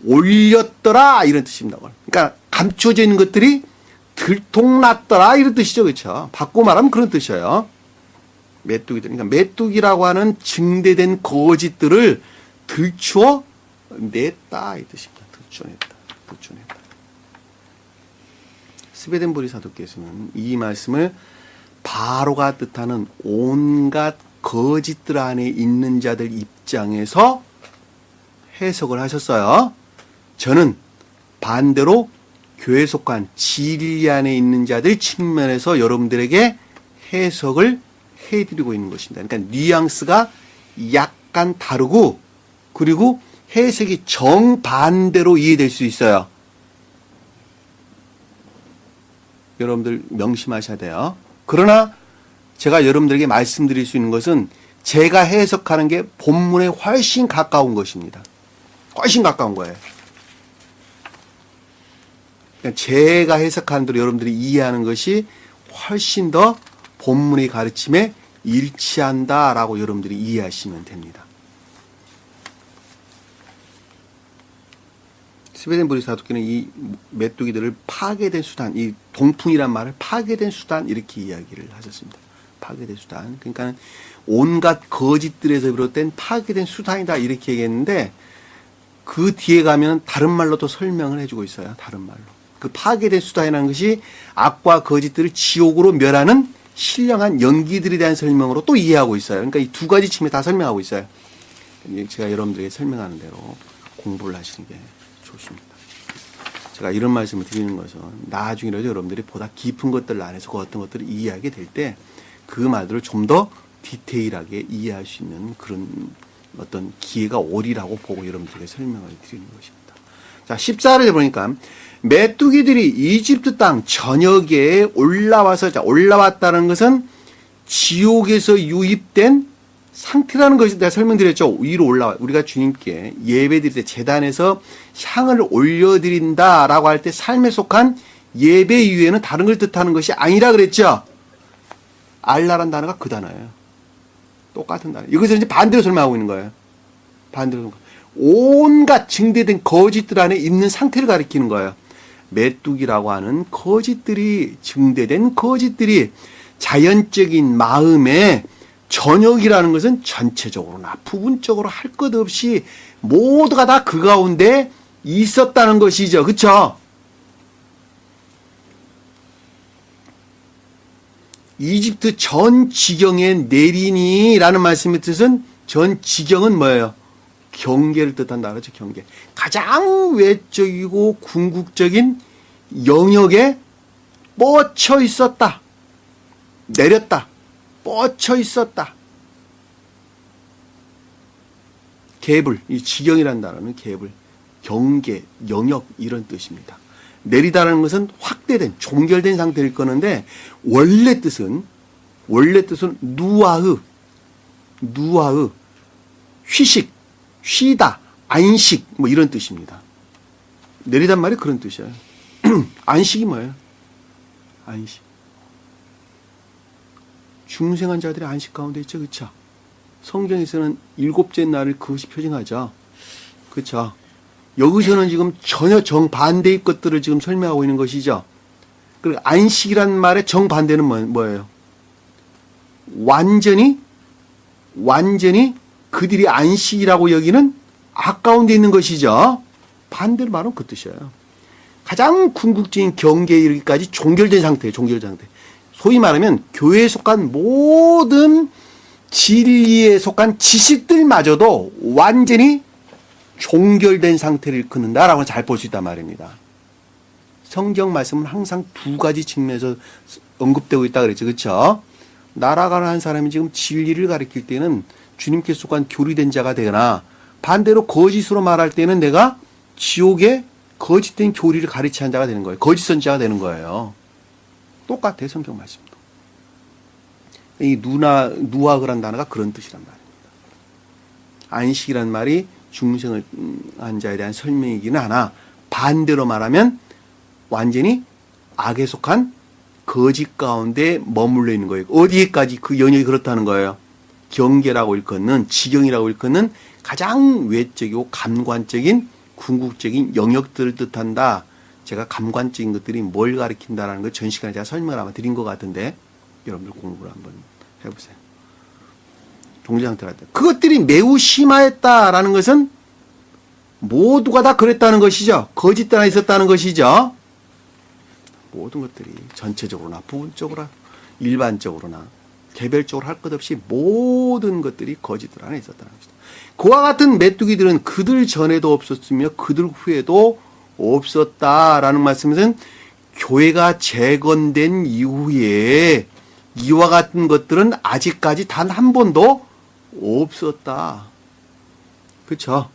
올렸더라. 이런 뜻입니다. 그러니까 감춰져 있는 것들이 들통났더라. 이런 뜻이죠. 그렇죠? 바꿔 말하면 그런 뜻이에요. 메뚜기들. 그러니까 메뚜기라고 하는 증대된 거짓들을 들추어 냈다 이 뜻입니다. 들추어냈다. 들추어냈다. 스베덴보리 사도께서는 이 말씀을 바로가 뜻하는 온갖 거짓들 안에 있는 자들 입장에서 해석을 하셨어요. 저는 반대로 교회에 속한 진리 안에 있는 자들 측면에서 여러분들에게 해석을 해드리고 있는 것입니다. 그러니까 뉘앙스가 약간 다르고, 그리고 해석이 정반대로 이해될 수 있어요. 여러분들 명심하셔야 돼요. 그러나 제가 여러분들에게 말씀드릴 수 있는 것은 제가 해석하는 게 본문에 훨씬 가까운 것입니다. 훨씬 가까운 거예요. 그러니까 제가 해석하는 대로 여러분들이 이해하는 것이 훨씬 더 본문의 가르침에 일치한다라고 여러분들이 이해하시면 됩니다. 스베덴보리 사도께는 이 메뚜기들을 파괴된 수단, 이 동풍이란 말을 파괴된 수단 이렇게 이야기를 하셨습니다. 파괴된 수단. 그러니까 온갖 거짓들에서 비롯된 파괴된 수단이다 이렇게 얘기했는데 그 뒤에 가면 다른 말로도 설명을 해주고 있어요. 다른 말로. 그 파괴된 수단이라는 것이 악과 거짓들을 지옥으로 멸하는 신령한 연기들에 대한 설명으로 또 이해하고 있어요. 그러니까 이 두 가지 측면에 다 설명하고 있어요. 제가 여러분들에게 설명하는 대로 공부를 하시는 게 좋습니다. 제가 이런 말씀을 드리는 것은 나중에라도 여러분들이 보다 깊은 것들 안에서 그 어떤 것들을 이해하게 될 때 그 말들을 좀 더 디테일하게 이해할 수 있는 그런 어떤 기회가 오리라고 보고 여러분들에게 설명을 드리는 것입니다. 자, 14절에 보니까 메뚜기들이 이집트 땅 전역에 올라와서, 자, 올라왔다는 것은 지옥에서 유입된 상태라는 것이 내가 설명드렸죠. 위로 올라와. 우리가 주님께 예배 드릴 때 제단에서 향을 올려드린다라고 할 때 삶에 속한 예배 이외에는 다른 걸 뜻하는 것이 아니라 그랬죠. 알라란 단어가 그 단어예요. 똑같은 단어. 여기서 이제 반대로 설명하고 있는 거예요. 반대로. 온갖 증대된 거짓들 안에 있는 상태를 가리키는 거예요. 메뚜기라고 하는 거짓들이, 증대된 거짓들이 자연적인 마음에 전역이라는 것은 전체적으로나 부분적으로 할 것 없이 모두가 다 그 가운데 있었다는 것이죠. 그쵸? 이집트 전 지경에 내리니라는 말씀의 뜻은 전 지경은 뭐예요? 경계를 뜻한다. 그렇죠? 경계. 가장 외적이고 궁극적인 영역에 뻗쳐 있었다. 내렸다. 뻗쳐 있었다. 갭을, 이 지경이라는 단어는 갭을, 경계, 영역 이런 뜻입니다. 내리다라는 것은 확대된, 종결된 상태를 거는데, 원래 뜻은 누아의, 휴식, 쉬다, 안식, 뭐 이런 뜻입니다. 내리단 말이 그런 뜻이에요. 안식이 뭐예요? 안식. 중생한 자들이 안식 가운데 있죠, 그쵸? 성경에서는 일곱째 날을 그것이 표징하죠. 그쵸? 여기서는 지금 전혀 정반대의 것들을 지금 설명하고 있는 것이죠. 그리고 안식이란 말의 정반대는 뭐예요? 완전히 그들이 안식이라고 여기는 악 가운데 있는 것이죠. 반대로 말하면 그 뜻이에요. 가장 궁극적인 경계에 이르기까지 종결된 상태예요. 종결된 상태. 소위 말하면 교회에 속한 모든 진리에 속한 지식들마저도 완전히 종결된 상태를 이끈다라고 잘 볼 수 있단 말입니다. 성경 말씀은 항상 두 가지 측면에서 언급되고 있다 그랬죠. 그렇죠? 나라가는 한 사람이 지금 진리를 가리킬 때는 주님께 속한 교리된 자가 되거나 반대로 거짓으로 말할 때는 내가 지옥에 거짓된 교리를 가르치는 자가 되는 거예요. 거짓 선지자가 되는 거예요. 똑같아요. 성경 말씀도. 이 누아그란 단어가 그런 뜻이란 말입니다. 안식이란 말이 중생을 한 자에 대한 설명이기는 하나 반대로 말하면 완전히 악에 속한 거짓 가운데 머물러 있는 거예요. 어디에까지 그 영역이 그렇다는 거예요. 경계라고 일컫는 지경이라고 일컫는 가장 외적이고 감관적인 궁극적인 영역들을 뜻한다. 제가 감관적인 것들이 뭘 가리킨다라는 걸 전 시간에 제가 설명을 아마 드린 것 같은데 여러분들 공부를 한번 해보세요. 종교상태를 할 때. 그것들이 매우 심하였다라는 것은 모두가 다 그랬다는 것이죠. 거짓 하나 있었다는 것이죠. 모든 것들이 전체적으로나 부분적으로나 일반적으로나 개별적으로 할 것 없이 모든 것들이 거짓들 안에 있었다는 것이다. 그와 같은 메뚜기들은 그들 전에도 없었으며 그들 후에도 없었다라는 말씀은 교회가 재건된 이후에 이와 같은 것들은 아직까지 단 한 번도 없었다. 그렇죠?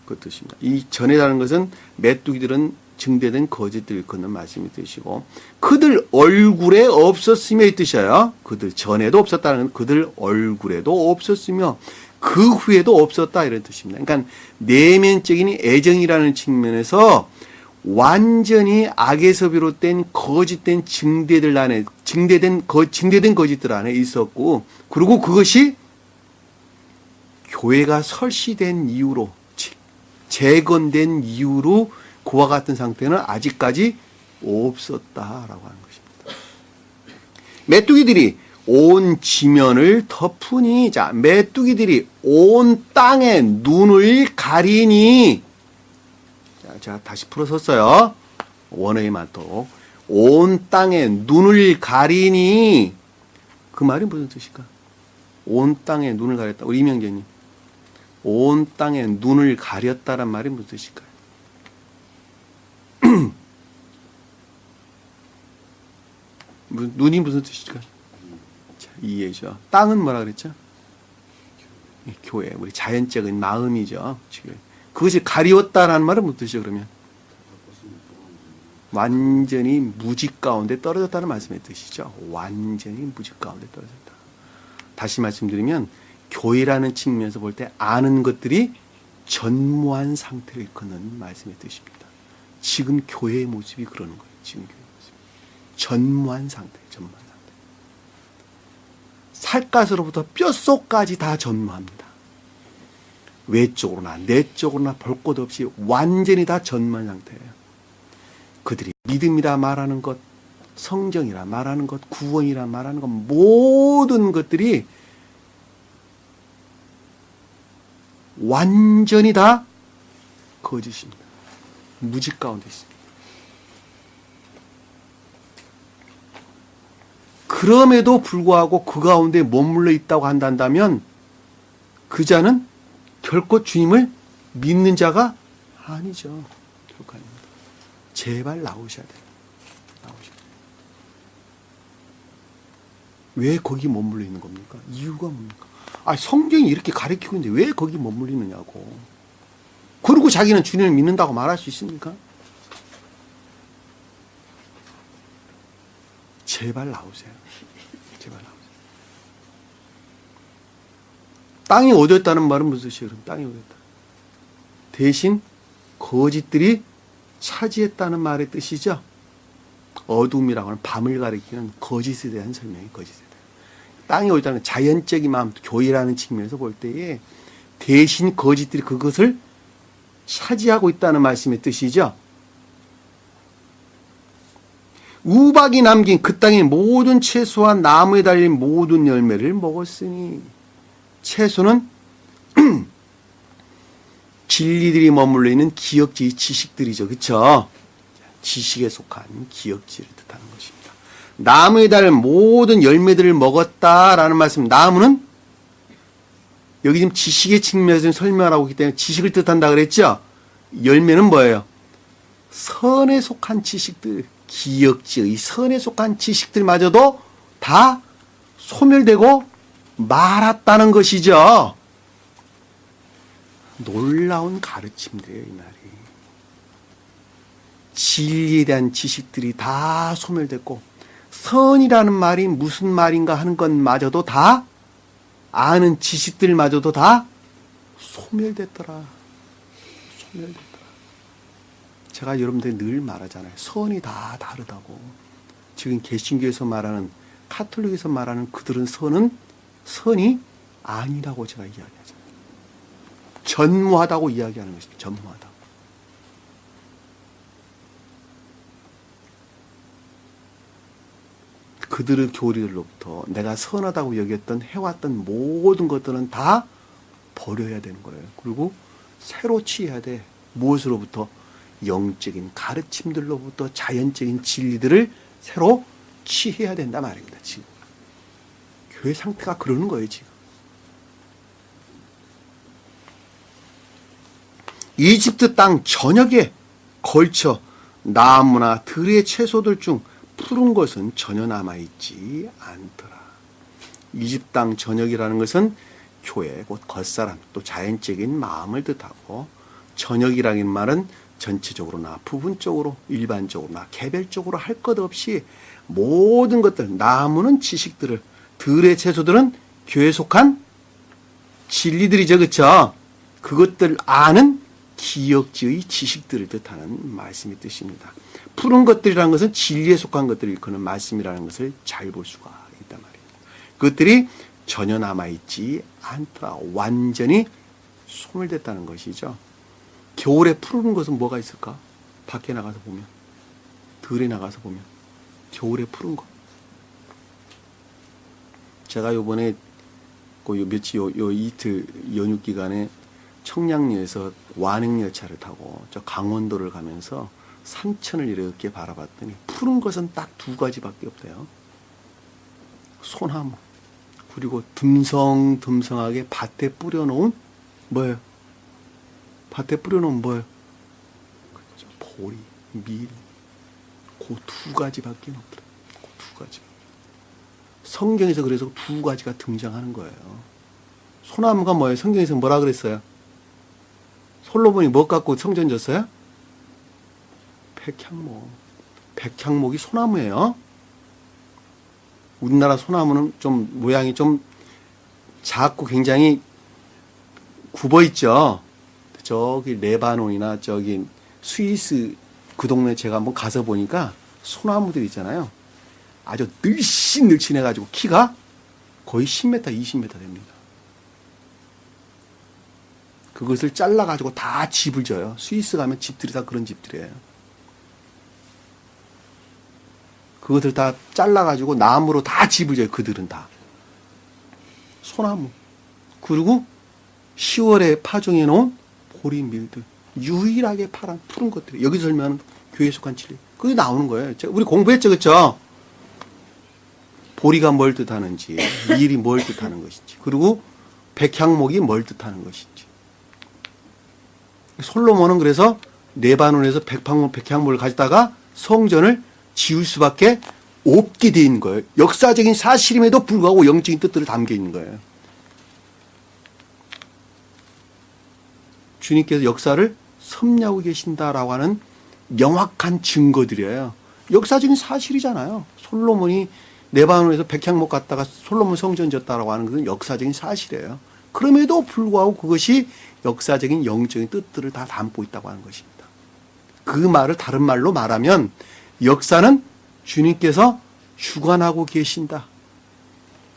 그 뜻입니다. 이 전에라는 것은 메뚜기들은 증대된 거짓들을 걷는 말씀이 뜻이고 그들 얼굴에 없었으며 이 뜻이에요. 그들 전에도 없었다는 건 그들 얼굴에도 없었으며 그 후에도 없었다 이런 뜻입니다. 그러니까 내면적인 애정이라는 측면에서 완전히 악에서 비롯된 거짓된 증대들 안에 증대된 거짓들 안에 있었고 그리고 그것이 교회가 설치된 이후로 재건된 이후로 그와 같은 상태는 아직까지 없었다라고 하는 것입니다. 메뚜기들이 온 지면을 덮으니 자 메뚜기들이 온 땅에 눈을 가리니 자, 제가 다시 풀어섰어요. 원어에 맞도록 온 땅에 눈을 가리니 그 말이 무슨 뜻일까? 온 땅에 눈을 가렸다. 우리 이명재님 온 땅에 눈을 가렸다란 말이 무슨 뜻일까요? 눈이 무슨 뜻일까요? 자, 이해죠. 땅은 뭐라 그랬죠? 교회, 우리 자연적인 마음이죠. 그것이 가리웠다라는 말은 무슨 뜻이죠, 그러면? 완전히 무직 가운데 떨어졌다는 말씀의 뜻이죠. 완전히 무직 가운데 떨어졌다. 다시 말씀드리면, 교회라는 측면에서 볼 때 아는 것들이 전무한 상태를 일컫는 말씀의 뜻입니다. 지금 교회의 모습이 그러는 거예요. 지금 교회의 모습. 전무한 상태, 전무한 상태. 살갗으로부터 뼛속까지 다 전무합니다. 외적으로나 내적으로나 볼 것 없이 완전히 다 전무한 상태예요. 그들이 믿음이라 말하는 것, 성경이라 말하는 것, 구원이라 말하는 것, 모든 것들이 완전히 다 거짓입니다. 무직 가운데 있습니다. 그럼에도 불구하고 그 가운데 머물러 있다고 한다면 그 자는 결코 주님을 믿는 자가 아니죠. 결코 아닙니다. 제발 나오셔야 돼요. 나오셔야 돼요. 왜 거기 머물러 있는 겁니까? 이유가 뭡니까? 아, 성경이 이렇게 가르치고 있는데 왜 거기 머물리느냐고. 그리고 자기는 주님을 믿는다고 말할 수 있습니까? 제발 나오세요. 제발 나오세요. 땅이 어두웠다는 말은 무슨 뜻이에요? 그럼 땅이 어두웠다. 대신 거짓들이 차지했다는 말의 뜻이죠. 어둠이라고 하는 밤을 가리키는 거짓에 대한 설명이 거짓에 대한. 땅이 어두웠다는 자연적인 마음, 교회라는 측면에서 볼 때에 대신 거짓들이 그것을 차지하고 있다는 말씀의 뜻이죠. 우박이 남긴 그 땅의 모든 채소와 나무에 달린 모든 열매를 먹었으니 채소는 진리들이 머물러 있는 기억지 지식들이죠. 그렇죠? 지식에 속한 기억지를 뜻하는 것입니다. 나무에 달린 모든 열매들을 먹었다라는 말씀. 나무는 여기 지금 지식의 측면에서 설명을 하고 있기 때문에 지식을 뜻한다 그랬죠? 열매는 뭐예요? 선에 속한 지식들, 기억지의 선에 속한 지식들마저도 다 소멸되고 말았다는 것이죠. 놀라운 가르침이에요, 이 말이. 진리에 대한 지식들이 다 소멸됐고 선이라는 말이 무슨 말인가 하는 것마저도 다 아는 지식들마저도 다 소멸됐더라. 소멸됐더라. 제가 여러분들이 늘 말하잖아요. 선이 다 다르다고. 지금 개신교에서 말하는, 카톨릭에서 말하는 그들은 선이 아니라고 제가 이야기하잖아요. 전무하다고 이야기하는 것입니다. 전무하다고. 그들의 교리들로부터 내가 선하다고 여겼던 해왔던 모든 것들은 다 버려야 되는 거예요. 그리고 새로 취해야 돼. 무엇으로부터? 영적인 가르침들로부터 자연적인 진리들을 새로 취해야 된다 말입니다. 지금 교회 상태가 그러는 거예요. 지금 이집트 땅 전역에 걸쳐 나무나 들의 채소들 중 푸른 것은 전혀 남아있지 않더라. 이집트 땅 전역이라는 것은 교회, 곧 겉사람, 또 자연적인 마음을 뜻하고, 전역이라는 말은 전체적으로나 부분적으로, 일반적으로나 개별적으로 할 것 없이 모든 것들, 나무는 지식들을, 들의 채소들은 교회에 속한 진리들이죠. 그렇죠? 그것들 아는 기억지의 지식들을 뜻하는 말씀의 뜻입니다. 푸른 것들이라는 것은 진리에 속한 것들을 일컫는 말씀이라는 것을 잘 볼 수가 있단 말이에요. 그것들이 전혀 남아있지 않더라. 완전히 소멸됐다는 것이죠. 겨울에 푸른 것은 뭐가 있을까? 밖에 나가서 보면, 들에 나가서 보면 겨울에 푸른 것. 제가 요번에 요 이틀 연휴 기간에 청량리에서 완행열차를 타고 저 강원도를 가면서 산천을 이렇게 바라봤더니 푸른 것은 딱 두 가지밖에 없대요. 소나무, 그리고 듬성듬성하게 밭에 뿌려놓은 뭐예요? 밭에 뿌려놓은 뭐예요? 그렇죠. 보리, 밀. 그 두 가지밖에 없더라. 그 두 가지. 성경에서 그래서 두 가지가 등장하는 거예요. 소나무가 뭐예요? 성경에서 뭐라 그랬어요? 솔로몬이 뭐 갖고 성전 졌어요? 백향목. 백향목이 소나무예요. 우리나라 소나무는 좀 모양이 좀 작고 굉장히 굽어 있죠. 저기 레바논이나 저기 스위스 그 동네 제가 한번 가서 보니까 소나무들 있잖아요. 아주 늘씬늘씬해가지고 키가 거의 10m, 20m 됩니다. 그것을 잘라가지고 다 집을 져요. 스위스 가면 집들이 다 그런 집들이에요. 그것을 다 잘라가지고 나무로 다 집을 져요. 그들은 다. 소나무. 그리고 10월에 파종해 놓은 보리 밀들. 유일하게 푸른 것들이. 여기서 설명하는 교회에 속한 진리. 그게 나오는 거예요. 우리 공부했죠. 그렇죠? 보리가 뭘 뜻하는지, 밀이 뭘 뜻하는 것인지, 그리고 백향목이 뭘 뜻하는 것인지. 솔로몬은 그래서 레바논에서 백향목을 가져다가 성전을 지을 수밖에 없게 돼 있는 거예요. 역사적인 사실임에도 불구하고 영적인 뜻들을 담겨 있는 거예요. 주님께서 역사를 섭리하고 계신다라고 하는 명확한 증거들이에요. 역사적인 사실이잖아요. 솔로몬이 레바논에서 백향목 갔다가 솔로몬 성전 지었다라고 하는 것은 역사적인 사실이에요. 그럼에도 불구하고 그것이 역사적인 영적인 뜻들을 다 담고 있다고 하는 것입니다. 그 말을 다른 말로 말하면 역사는 주님께서 주관하고 계신다.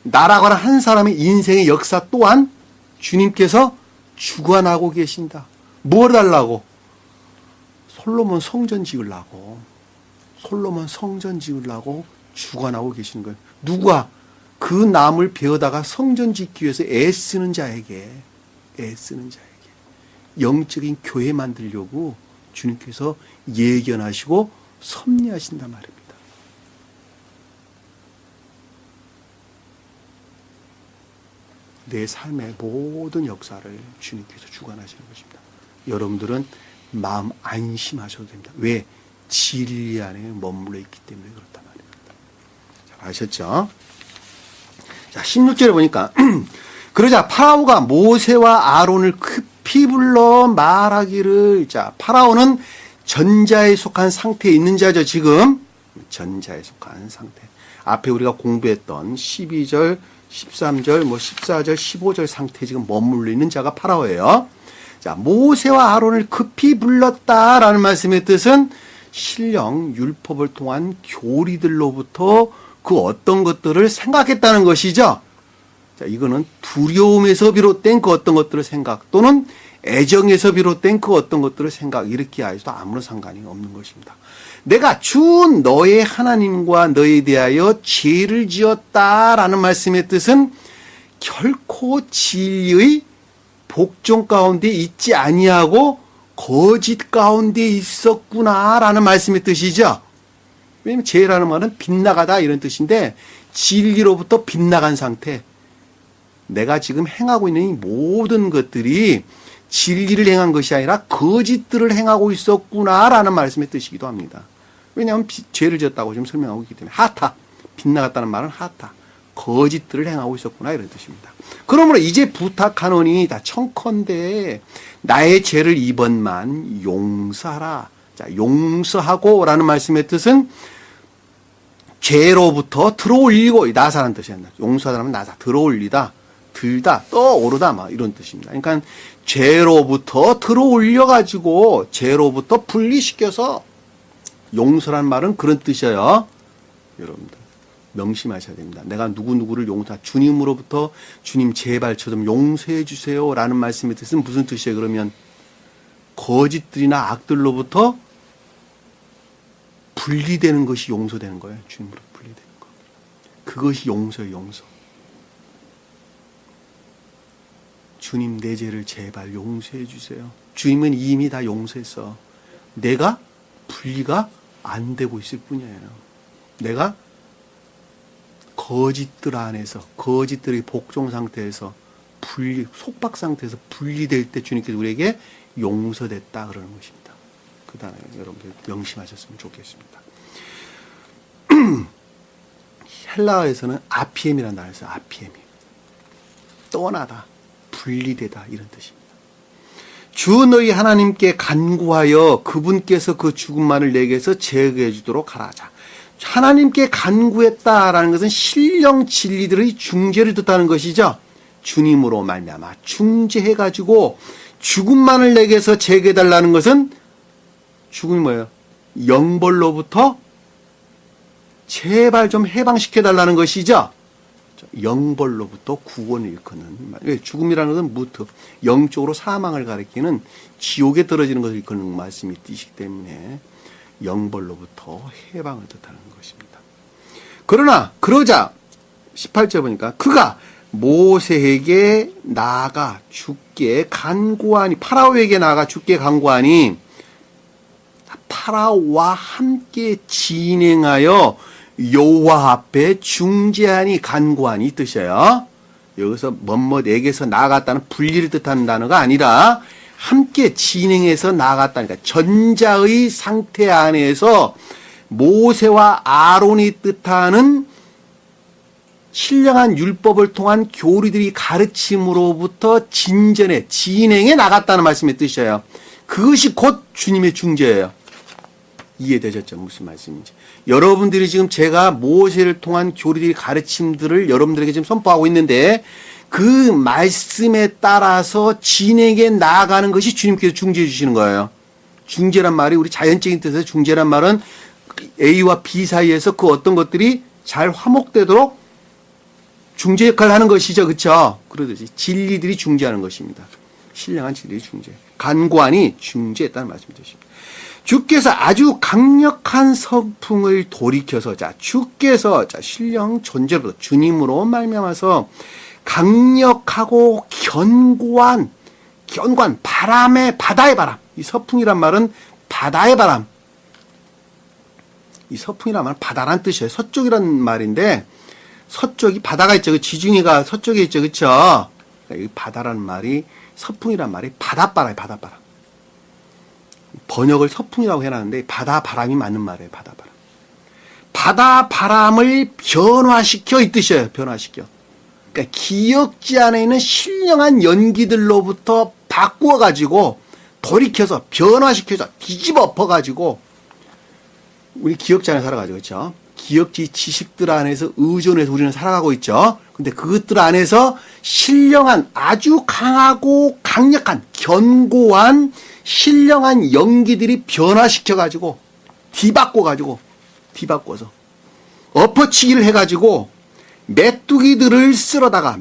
나라거나 한 사람의 인생의 역사 또한 주님께서 주관하고 계신다. 뭘 달라고? 솔로몬 성전 지으려고. 솔로몬 성전 지으려고 주관하고 계시는 거예요. 누가? 그 나무를 베어다가 성전 짓기 위해서 애쓰는 자에게, 영적인 교회 만들려고 주님께서 예견하시고 섭리하신단 말입니다. 내 삶의 모든 역사를 주님께서 주관하시는 것입니다. 여러분들은 마음 안심하셔도 됩니다. 왜? 진리 안에 머물러 있기 때문에 그렇단 말입니다. 자, 아셨죠? 자, 16절에 보니까 그러자 파라오가 모세와 아론을 급히 불러 말하기를. 자, 파라오는 전자에 속한 상태에 있는 자죠. 지금 전자에 속한 상태. 앞에 우리가 공부했던 12절 13절, 14절, 15절 상태에 지금 머물러 있는 자가 파라오예요. 자, 모세와 아론을 급히 불렀다라는 말씀의 뜻은 신령 율법을 통한 교리들로부터 그 어떤 것들을 생각했다는 것이죠. 자, 이거는 두려움에서 비롯된 그 어떤 것들을 생각, 또는 애정에서 비롯된 그 어떤 것들을 생각, 이렇게 하여도 아무런 상관이 없는 것입니다. 내가 주 너의 하나님과 너에 대하여 죄를 지었다라는 말씀의 뜻은 결코 진리의 복종 가운데 있지 아니하고 거짓 가운데 있었구나라는 말씀의 뜻이죠. 왜냐하면 죄라는 말은 빗나가다 이런 뜻인데 진리로부터 빗나간 상태. 내가 지금 행하고 있는 이 모든 것들이 진리를 행한 것이 아니라 거짓들을 행하고 있었구나라는 말씀의 뜻이기도 합니다. 왜냐하면 죄를 지었다고 지금 설명하고 있기 때문에 하타, 빗나갔다는 말은 하타, 거짓들을 행하고 있었구나 이런 뜻입니다. 그러므로 이제 부탁하노니 다 청컨대 나의 죄를 이번만 용서하라. 자, 용서하고 라는 말씀의 뜻은 죄로부터 들어올리고, 나사라는 뜻이야. 용서하다면 나사, 들어올리다, 들다, 떠오르다, 막 이런 뜻입니다. 그러니까 죄로부터 들어올려가지고 죄로부터 분리시켜서 용서란 말은 그런 뜻이에요. 여러분들 명심하셔야 됩니다. 내가 누구누구를 용서, 주님으로부터 주님 제발 저 좀 용서해 주세요 라는 말씀의 뜻은 무슨 뜻이에요? 그러면 거짓들이나 악들로부터 분리되는 것이 용서되는 거예요. 주님으로부터 분리되는 거. 그것이 용서예요. 용서. 주님 내 죄를 제발 용서해 주세요. 주님은 이미 다 용서했어. 내가 분리가 안 되고 있을 뿐이에요. 내가 거짓들 안에서, 거짓들의 복종 상태에서 속박 상태에서 분리될 때 주님께서 우리에게 용서됐다 그러는 것입니다. 그 단어를 여러분들 명심하셨으면 좋겠습니다. 헬라어에서는 아피엠이라는 단어가 있어요. 아피엠이. 떠나다, 분리되다 이런 뜻입니다. 주 너희 하나님께 간구하여 그분께서 그 죽음만을 내게서 제거해 주도록 하라자. 하나님께 간구했다라는 것은 신령 진리들의 중재를 뜻하는 것이죠. 주님으로 말미암아 중재해가지고 죽음만을 내게서 제거해달라는 것은 죽음이 뭐예요? 영벌로부터 제발 좀 해방시켜달라는 것이죠. 영벌로부터 구원을 일컫는. 왜? 죽음이라는 것은 무트, 영적으로 사망을 가리키는 지옥에 떨어지는 것을 일컫는 말씀이 뜻이기 때문에 영벌로부터 해방을 뜻하는 것입니다. 그러나 그러자 18절 보니까 그가 모세에게 나아가 죽게 간구하니, 파라오에게 나아가 죽게 간구하니 파라오와 함께 진행하여 여호와 앞에 중재하니, 간구하니 이 뜻이에요. 여기서 뭐뭐에게서 나아갔다는 분리를 뜻하는 단어가 아니라 함께 진행해서 나아갔다니까, 전자의 상태 안에서 모세와 아론이 뜻하는 신령한 율법을 통한 교리들이 가르침으로부터 진행해 나갔다는 말씀의 뜻이에요. 그것이 곧 주님의 중재예요. 이해되셨죠? 무슨 말씀인지. 여러분들이 지금 제가 모세를 통한 교리의 가르침들을 여러분들에게 지금 선포하고 있는데 그 말씀에 따라서 진에게 나아가는 것이 주님께서 중재해 주시는 거예요. 중재란 말이 우리 자연적인 뜻에서 중재란 말은 A와 B 사이에서 그 어떤 것들이 잘 화목되도록 중재 역할을 하는 것이죠. 그렇죠? 그러듯이 진리들이 중재하는 것입니다. 신령한 진리의 중재. 간관이 중재했다는 말씀이 되십니다. 주께서 아주 강력한 서풍을 돌이켜서 주께서 신령 존재로 주님으로 말미암아서 강력하고 견고한 바다의 바람. 이 서풍이란 말은 바다의 바람. 이 서풍이란 말은 바다란 뜻이에요. 서쪽이란 말인데 서쪽이 바다가 있죠. 지중해가 서쪽에 있죠. 그렇죠? 이 바다라는 말이 서풍이란 말이 바닷바람이에요. 바닷바람. 번역을 서풍이라고 해놨는데 바다바람이 맞는 말이에요. 바다바람. 바다바람을 변화시켜 이 뜻이에요. 변화시켜. 그러니까 기역지 안에 있는 신령한 연기들로부터 바꾸어가지고 돌이켜서 변화시켜서 뒤집어 엎어가지고 우리 기역지 안에 살아가죠. 그렇죠? 기역지 지식들 안에서 의존해서 우리는 살아가고 있죠. 근데 그것들 안에서 신령한 아주 강하고 강력한 견고한 신령한 연기들이 변화시켜가지고 뒤바꿔서 엎어치기를 해가지고 메뚜기들을 쓸어다라는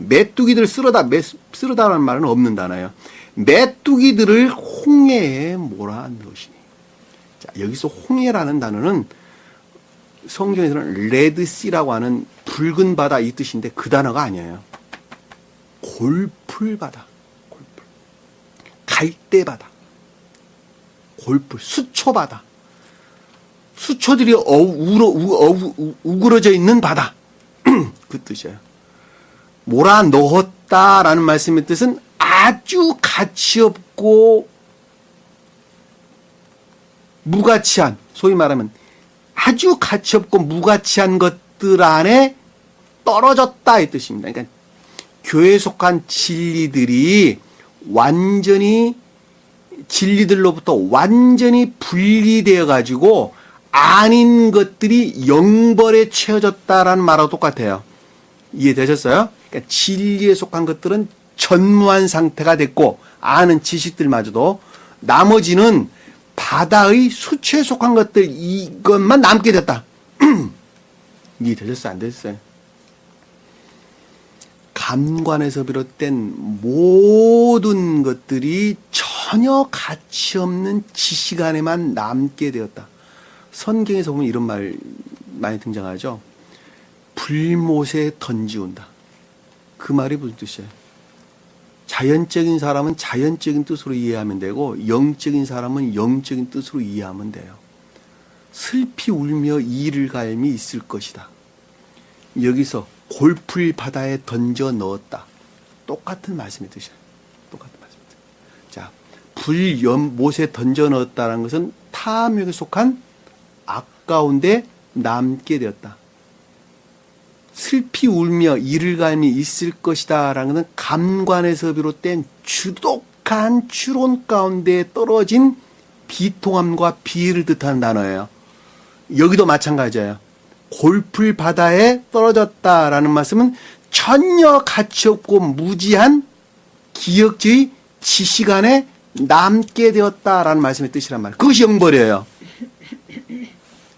말은 없는 단어예요. 메뚜기들을 홍해에 몰아넣으시니. 자, 여기서 홍해라는 단어는 성경에서는 레드시라고 하는 붉은 바다 이 뜻인데 그 단어가 아니에요. 골풀바다, 갈대바다, 수초바다. 수초들이 우그러져 있는 바다. 그 뜻이에요. 몰아넣었다라는 말씀의 뜻은 아주 가치없고 무가치한, 소위 말하면 아주 가치없고 무가치한 것들 안에 떨어졌다 이 뜻입니다. 그러니까 교회에 속한 진리들이 진리들로부터 완전히 분리되어 가지고 아닌 것들이 영벌에 채워졌다라는 말하고 똑같아요. 이해되셨어요? 그러니까 진리에 속한 것들은 전무한 상태가 됐고 아는 지식들마저도 나머지는 바다의 수초에 속한 것들 이것만 남게 됐다. 이해되셨어요? 안 되셨어요? 감관에서 비롯된 모든 것들이 전혀 가치 없는 지식 안에만 남게 되었다. 성경에서 보면 이런 말 많이 등장하죠. 불못에 던지운다. 그 말이 무슨 뜻이에요? 자연적인 사람은 자연적인 뜻으로 이해하면 되고 영적인 사람은 영적인 뜻으로 이해하면 돼요. 슬피 울며 이를 갈미 있을 것이다. 여기서 골풀 바다에 던져 넣었다. 똑같은 말씀의 뜻이에요. 똑같은 말씀의 뜻. 자, 불못에 던져 넣었다는 것은 탐욕에 속한 악 가운데 남게 되었다. 슬피 울며 이를 갈미 있을 것이다 라는 것은 감관에서 비롯된 주독한 추론 가운데 떨어진 비통함과 비애를 뜻하는 단어예요. 여기도 마찬가지예요. 골풀 바다에 떨어졌다라는 말씀은 전혀 가치없고 무지한 기억의 지식 안에 남게 되었다라는 말씀의 뜻이란 말이에요. 그것이 영벌이에요.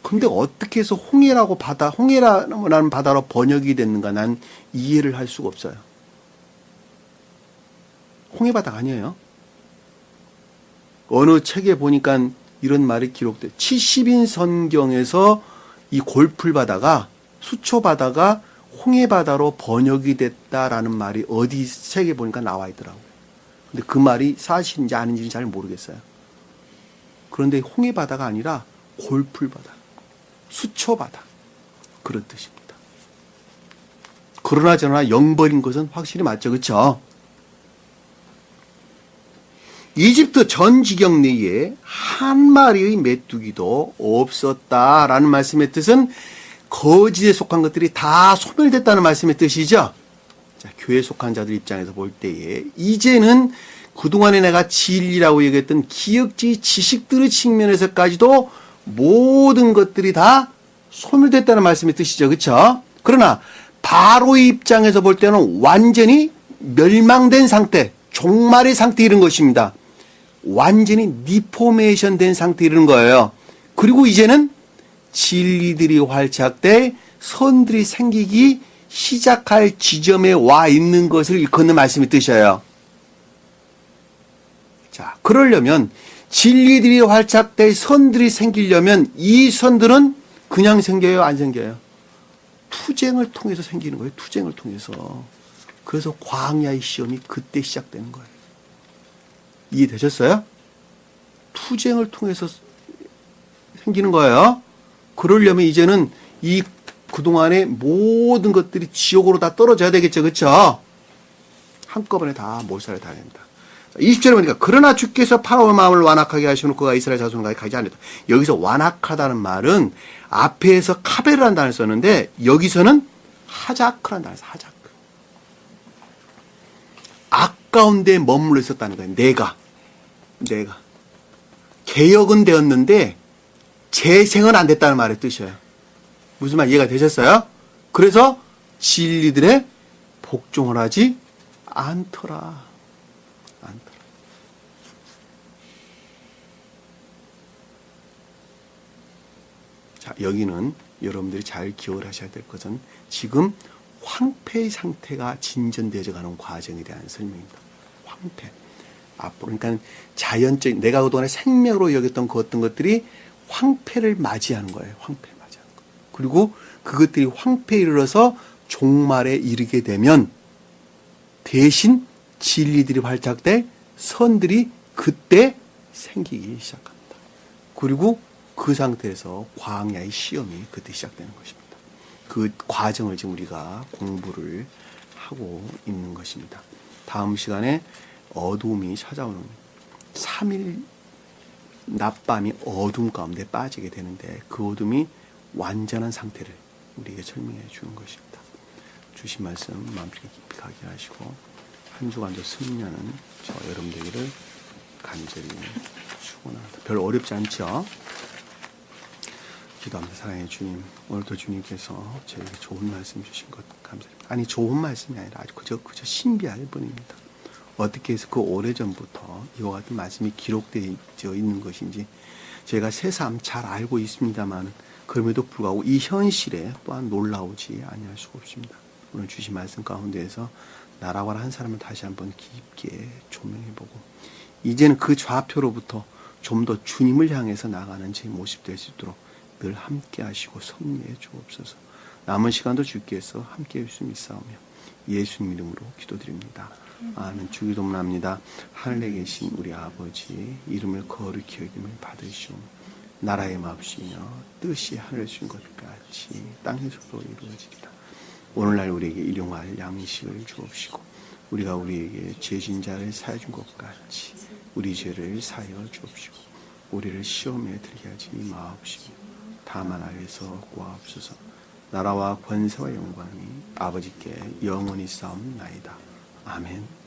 근데 어떻게 해서 홍해라는 바다로 번역이 됐는가 난 이해를 할 수가 없어요. 홍해바다가 아니에요. 어느 책에 보니까 이런 말이 기록돼. 70인 성경에서 이 골풀바다가 수초바다가 홍해바다로 번역이 됐다라는 말이 어디 책에 보니까 나와 있더라고요. 근데 그 말이 사실인지 아닌지는 잘 모르겠어요. 그런데 홍해바다가 아니라 골풀바다. 수초바다. 그런 뜻입니다. 그러나 저러나 영벌인 것은 확실히 맞죠. 그렇죠? 이집트 전 지경 내에 한 마리의 메뚜기도 없었다라는 말씀의 뜻은 거짓에 속한 것들이 다 소멸됐다는 말씀의 뜻이죠. 자, 교회에 속한 자들 입장에서 볼 때에 이제는 그동안에 내가 진리라고 얘기했던 기억지 지식들의 측면에서까지도 모든 것들이 다 소멸됐다는 말씀의 뜻이죠. 그렇죠? 그러나 바로의 입장에서 볼 때는 완전히 멸망된 상태, 종말의 상태에 이른 것입니다. 완전히 리포메이션 된 상태에 이르는 거예요. 그리고 이제는 진리들이 활착돼 선들이 생기기 시작할 지점에 와 있는 것을 일컫는 말씀이 뜻이에요. 자, 그러려면 진리들이 활착돼 선들이 생기려면 이 선들은 그냥 생겨요, 안 생겨요? 투쟁을 통해서 생기는 거예요. 투쟁을 통해서. 그래서 광야의 시험이 그때 시작되는 거예요. 이해되셨어요? 투쟁을 통해서 생기는 거예요. 그러려면 이제는 이 그동안의 모든 것들이 지옥으로 다 떨어져야 되겠죠. 그렇죠? 한꺼번에 다 몰살을 다 된다. 20절에 보니까 그러나 주께서 파라오의 마음을 완악하게 하시고 그가 이스라엘 자손과 가지 않았다. 여기서 완악하다는 말은 앞에서 카베르라는 단어를 썼는데 여기서는 하자크라는 단어를 썼어요. 하자크. 악가운데 머물러 있었다는 거예요. 내가. 개혁은 되었는데 재생은 안 됐다는 말의 뜻이에요. 무슨 말 이해가 되셨어요? 그래서 진리들의 복종을 하지 않더라. 자, 여기는 여러분들이 잘 기억을 하셔야 될 것은 지금 황폐의 상태가 진전되어져 가는 과정에 대한 설명입니다. 황폐. 앞으로, 그러니까 자연적인, 내가 그동안에 생명으로 여겼던 그 어떤 것들이 황폐를 맞이하는 거예요. 황폐를 맞이하는 거예요. 그리고 그것들이 황폐에 이르러서 종말에 이르게 되면 대신 진리들이 활착될 선들이 그때 생기기 시작합니다. 그리고 그 상태에서 광야의 시험이 그때 시작되는 것입니다. 그 과정을 지금 우리가 공부를 하고 있는 것입니다. 다음 시간에 어둠이 찾아오는 3일 낮밤이 어둠 가운데 빠지게 되는데 그 어둠이 완전한 상태를 우리에게 설명해 주는 것입니다. 주신 말씀 마음속에 깊이 가게 하시고 한 주간도 승리하는 저 여러분들을 간절히 축원합니다. 별 어렵지 않죠? 기도합니다. 사랑의 주님, 오늘도 주님께서 저에게 좋은 말씀 주신 것 감사합니다. 아니 좋은 말씀이 아니라 아주 그저 신비할 뿐입니다. 어떻게 해서 그 오래전부터 이와 같은 말씀이 기록되어 있는 것인지 제가 새삼 잘 알고 있습니다만 그럼에도 불구하고 이 현실에 또한 놀라우지 아니할 수가 없습니다. 오늘 주신 말씀 가운데에서 나라고 하는 한 사람을 다시 한번 깊게 조명해보고 이제는 그 좌표로부터 좀 더 주님을 향해서 나가는 제 모습 될 수 있도록 늘 함께 하시고 섭리해 주옵소서. 남은 시간도 주께서 함께 해 주시면 있사오며 예수님 이름으로 기도드립니다. 아멘. 주기도문합니다. 하늘에 계신 우리 아버지 이름을 거룩히 여김을 받으시오. 나라의 마음이며 뜻이 하늘에 주신 것 같이 땅에서도 이루어지리다. 오늘날 우리에게 일용할 양식을 주옵시고 우리가 우리에게 죄진 자를 사해 준 것 같이 우리 죄를 사하여 주옵시고 우리를 시험에 들게 하지 마옵시고 다만 알에서 구하옵소서. 나라와 권세와 영광이 아버지께 영원히 싸움나이다. 아멘.